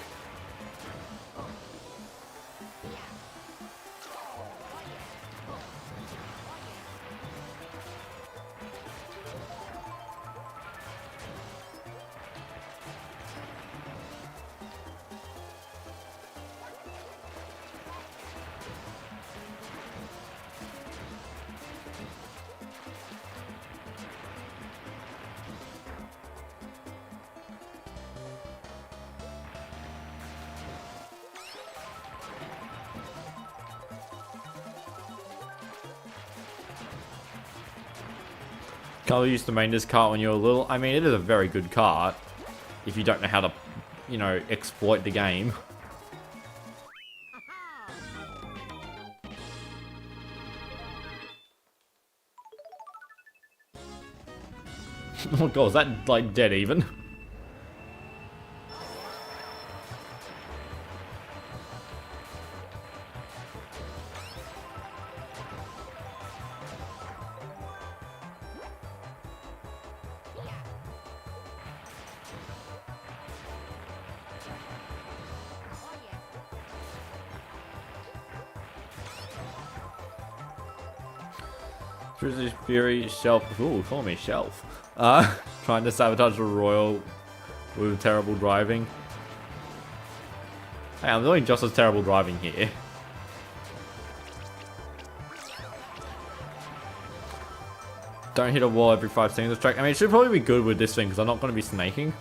Carl used to main this cart when you were little. I mean, it is a very good cart if you don't know how to, you know, exploit the game. Oh god, is that like dead even? This Fury Shelf. Ooh, call me Shelf. Trying to sabotage the Royal with terrible driving. Hey, I'm doing just as terrible driving here. Don't hit a wall every 5 seconds this track. I mean, it should probably be good with this thing because I'm not going to be snaking.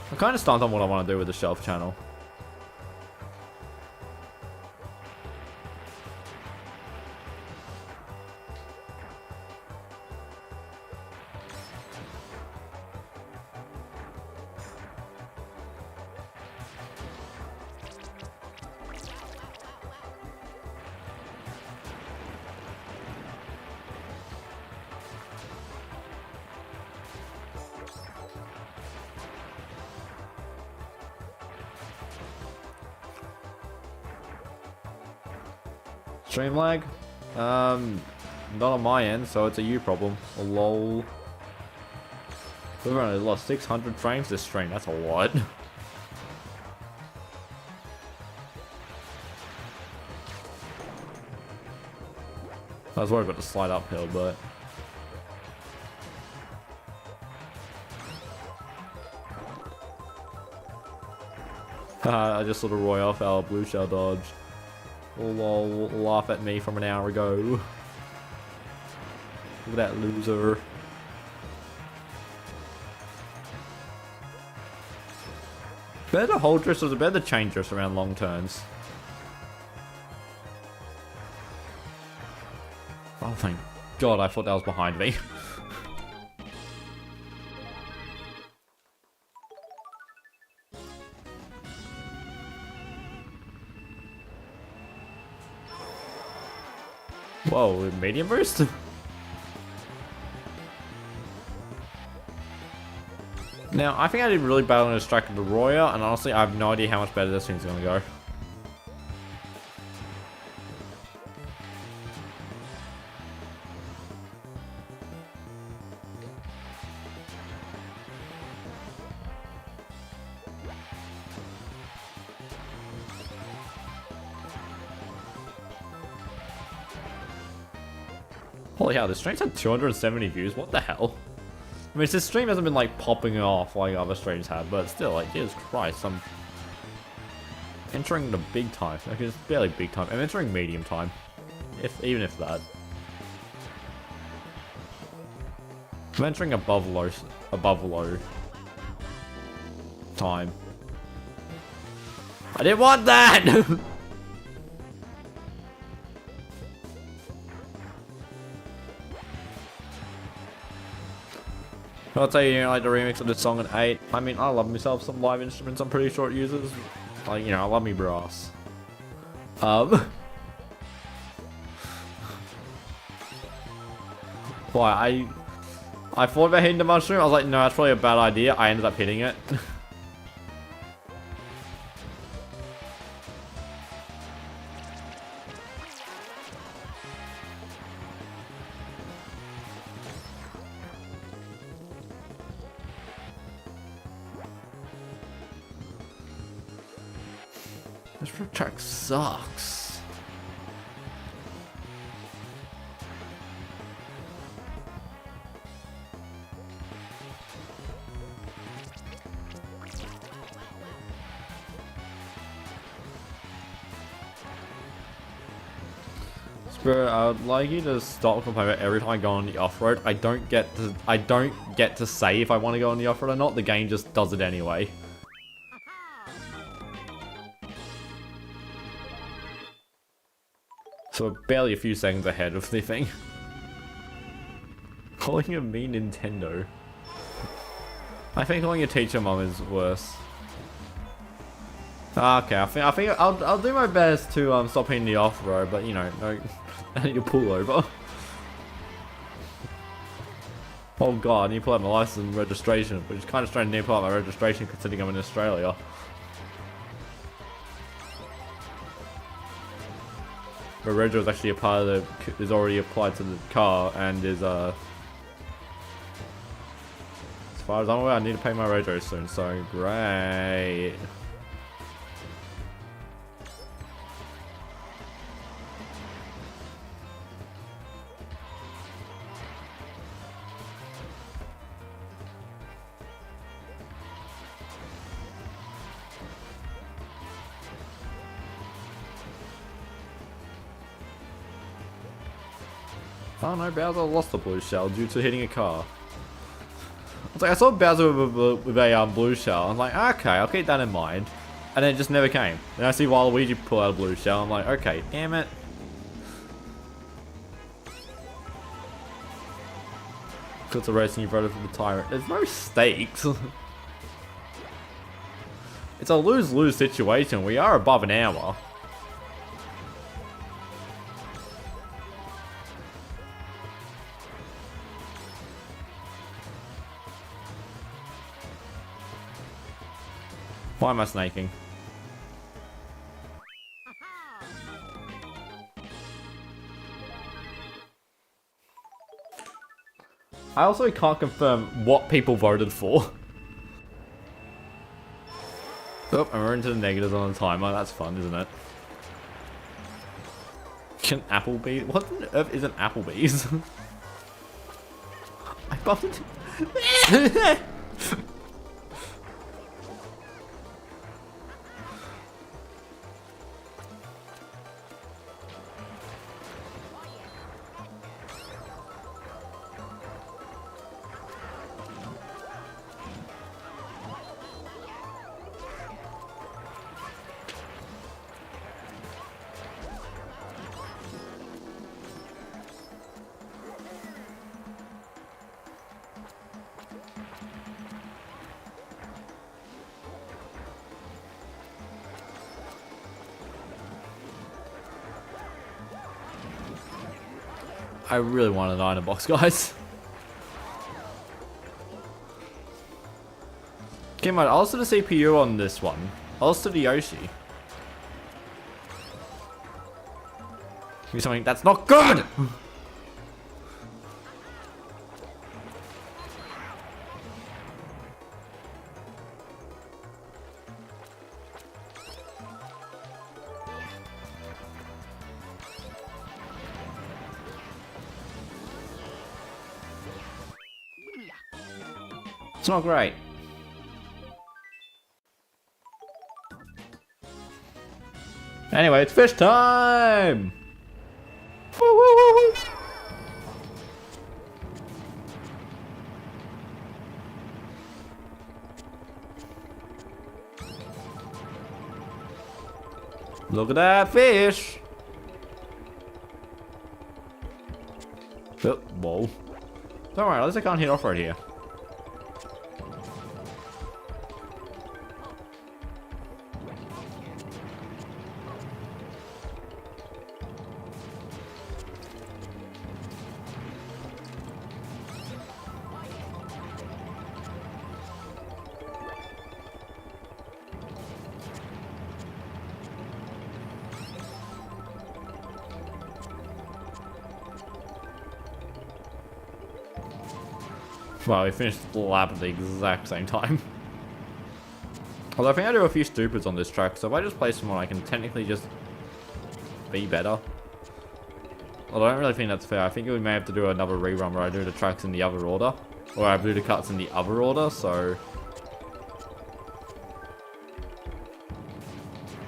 I'm kind of stumped on what I want to do with the shelf channel. Stream lag? Not on my end, so it's a you problem. Lol. We've only lost 600 frames this stream, that's a lot. I was worried about the slide uphill, but... I just saw the Royale foul, blue shell dodge. Lol, laugh at me from an hour ago. Look at that loser. Better to hold drift or better to change drift around long turns? Oh thank God, I thought that was behind me. Whoa, medium burst? Now, I think I did really bad on this track of the Royale, and honestly, I have no idea how much better this thing's gonna go. Holy hell, this stream's had 270 views, what the hell? I mean, this stream hasn't been like popping off like other streams have, but still, like, Jesus Christ, I'm entering the big time. Like, it's barely big time. I'm entering medium time. Even if that. I'm entering above low time. I didn't want that! I'll tell you, like the remix of this song at 8. I mean, I love myself some live instruments I'm pretty sure it uses. Like, you know, I love me brass. Why, I thought about hitting the mushroom. I was like, no, that's probably a bad idea. I ended up hitting it. This track sucks. Spirit, I would like you to stop complaining about every time I go on the off-road. I don't get to say if I want to go on the off-road or not. The game just does it anyway. So we're barely a few seconds ahead of the thing. Calling a me Nintendo. I think calling your teacher mom is worse. Okay, I think I'll do my best to stop hitting the off road, but you know, no, I need to pull over. Oh god, I need to pull out my license and registration, which is kind of strange. I need to pull out my registration considering I'm in Australia. But Reg is actually a part of the, is already applied to the car and is as far as I'm aware, I need to pay my rego soon, so great. Oh no, Bowser lost the blue shell due to hitting a car. It's like I saw Bowser with a blue shell. I'm like, okay, I'll keep that in mind. And then it just never came. Then I see Waluigi pull out a blue shell. I'm like, okay, damn it. It's a racing, you voted for the Tyrant. There's no stakes. It's a lose-lose situation. We are above an hour. Why am I snaking? I also can't confirm what people voted for. Oh, and we're into the negatives on the timer. That's fun, isn't it? Can Applebee's? What on earth is an Applebee's? I bumped into... I really want an item box, guys. Okay, man, I'll set the CPU on this one. I'll set the Yoshi. Give me something that's not good! It's not great. Anyway, it's fish time! Woo, woo, woo, woo. Look at that fish! Oh, whoa. Don't worry, at least I can't hit off right here. Well, we finished the lap at the exact same time. Although I think I do a few stupids on this track, so if I just play someone, I can technically just be better. Although I don't really think that's fair. I think we may have to do another rerun where I do the tracks in the other order. Or I do the cuts in the other order, so...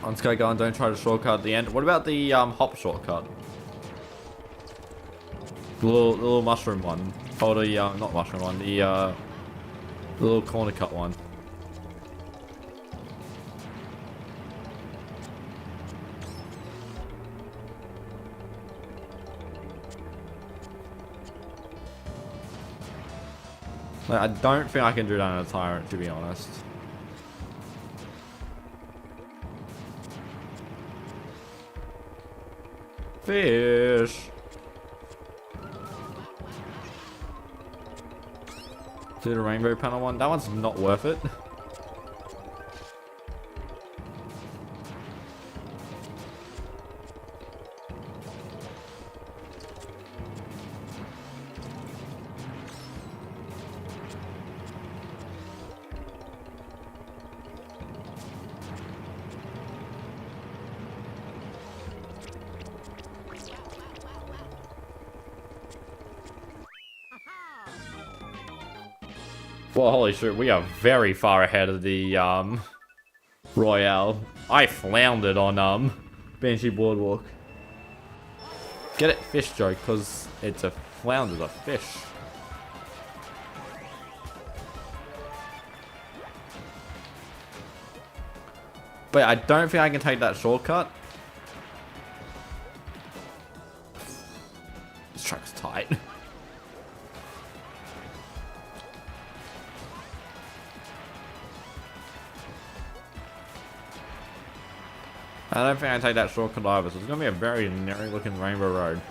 I'm just gonna go and don't try to shortcut at the end. What about the hop shortcut? The little mushroom one. Oh, the, not mushroom one, the little corner cut one. Like, I don't think I can do that in a Tyrant, to be honest. Fish! Do the rainbow panel one. That one's not worth it. Well, holy shit, we are very far ahead of the, Royale. I floundered on, Banshee Boardwalk. Get it, fish joke, because it's a flounder, a fish. But I don't think I can take that shortcut. This track's tight. I don't think I can take that shortcut either, so it's gonna be a very narrow looking rainbow road.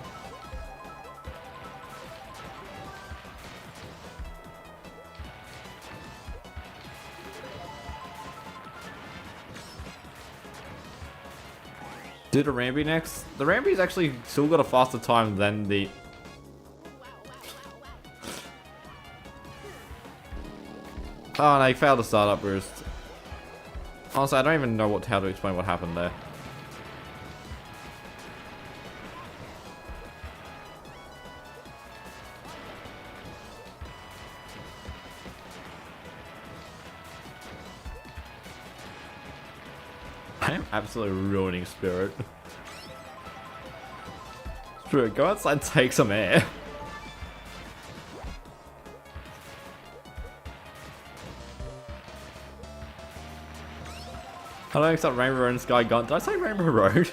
Do the Ramby next? The Ramby's actually still got a faster time than the... Oh no, he failed the startup boost. Honestly, I don't even know how to explain what happened there. I am absolutely ruining Spirit. Spirit, go outside and take some air. I don't accept Rainbow Road and Sky Gun. Did I say Rainbow Road?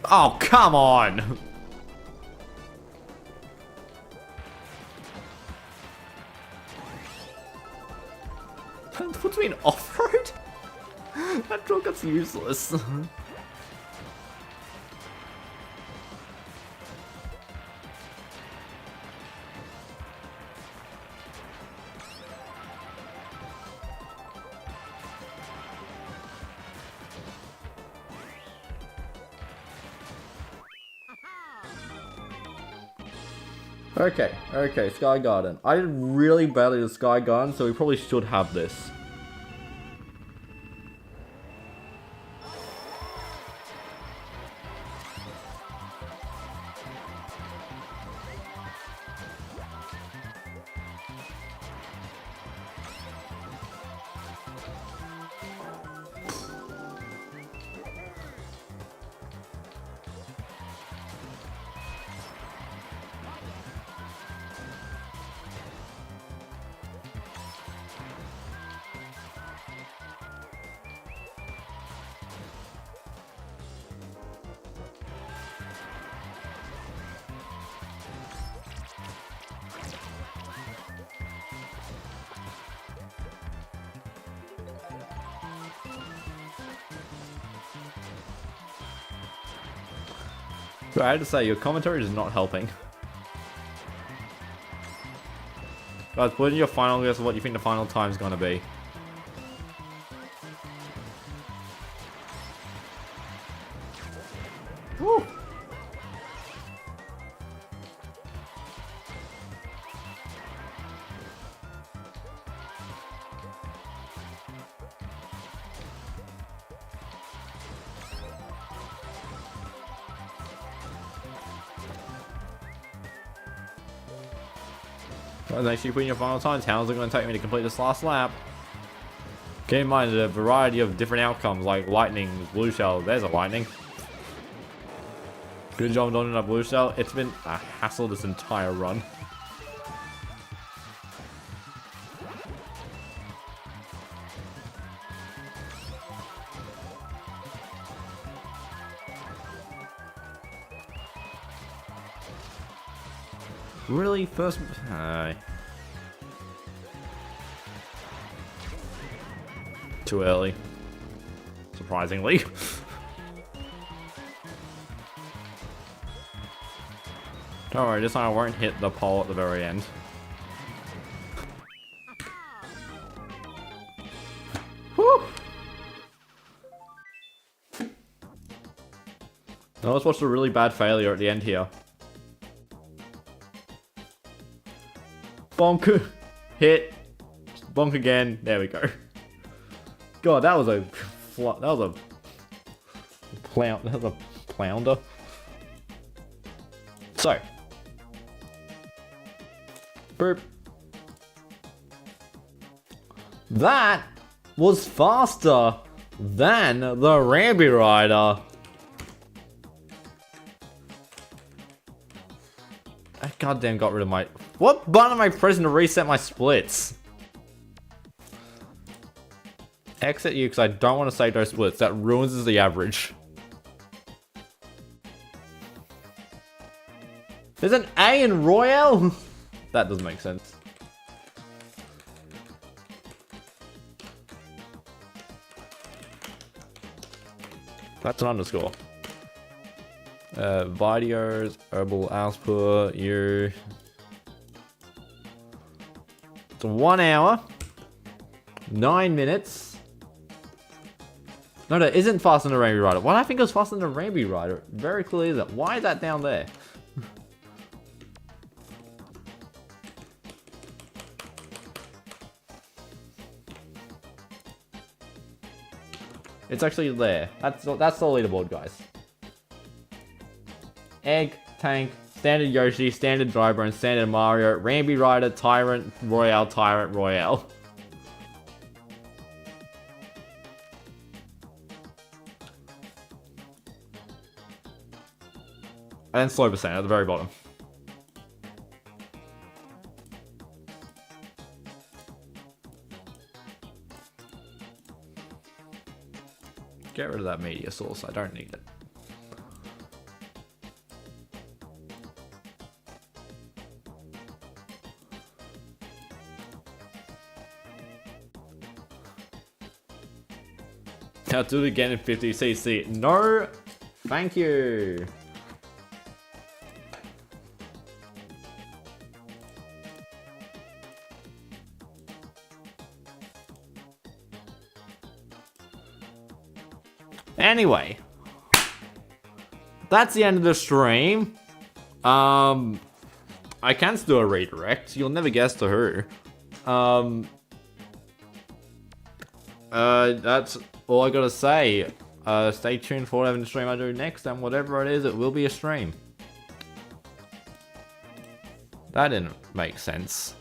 Oh, come on! That puts me in off-road? That shortcut's useless. Okay, Sky Garden. I did really badly with Sky Garden, so we probably should have this. So I had to say, your commentary is not helping. Guys, put in your final guess of what you think the final time is going to be. Woo! Guys, make sure you put in your final times. How long is it going to take me to complete this last lap? Keep in mind the variety of different outcomes, like lightning, blue shell. There's a lightning. Good job on a blue shell. It's been a hassle this entire run. Really? First... Too early. Surprisingly. Don't worry, this time I won't hit the pole at the very end. Whew! Now let's watch the really bad failure at the end here. Bonk, hit, bonk again. There we go. God, that was a flounder. So, boop. That was faster Then the Ramby Rider. I goddamn got rid of my... What button am I pressing to reset my splits? Exit you because I don't want to save those splits. That ruins the average. There's an A in Royale? That doesn't make sense. That's an underscore. Videos, herbal output, you. It's 1 hour, 9 minutes. No, that isn't faster than the Ramby Rider. Why do I think it was faster than the Ramby Rider? Very clearly isn't. Why is that down there? It's actually there. That's the leaderboard, guys. Egg, Tank, Standard Yoshi, Standard Drybone, Standard Mario, Ramby Rider, Tyrant, Royale, Tyrant, Royale. And then slow percent at the very bottom. Get rid of that media source, I don't need it. I'll do it again in 50cc. No, thank you. Anyway, that's the end of the stream. I can still do a redirect. You'll never guess to who. That's all I gotta say. Stay tuned for whatever stream I do next, and whatever it is, it will be a stream. That didn't make sense.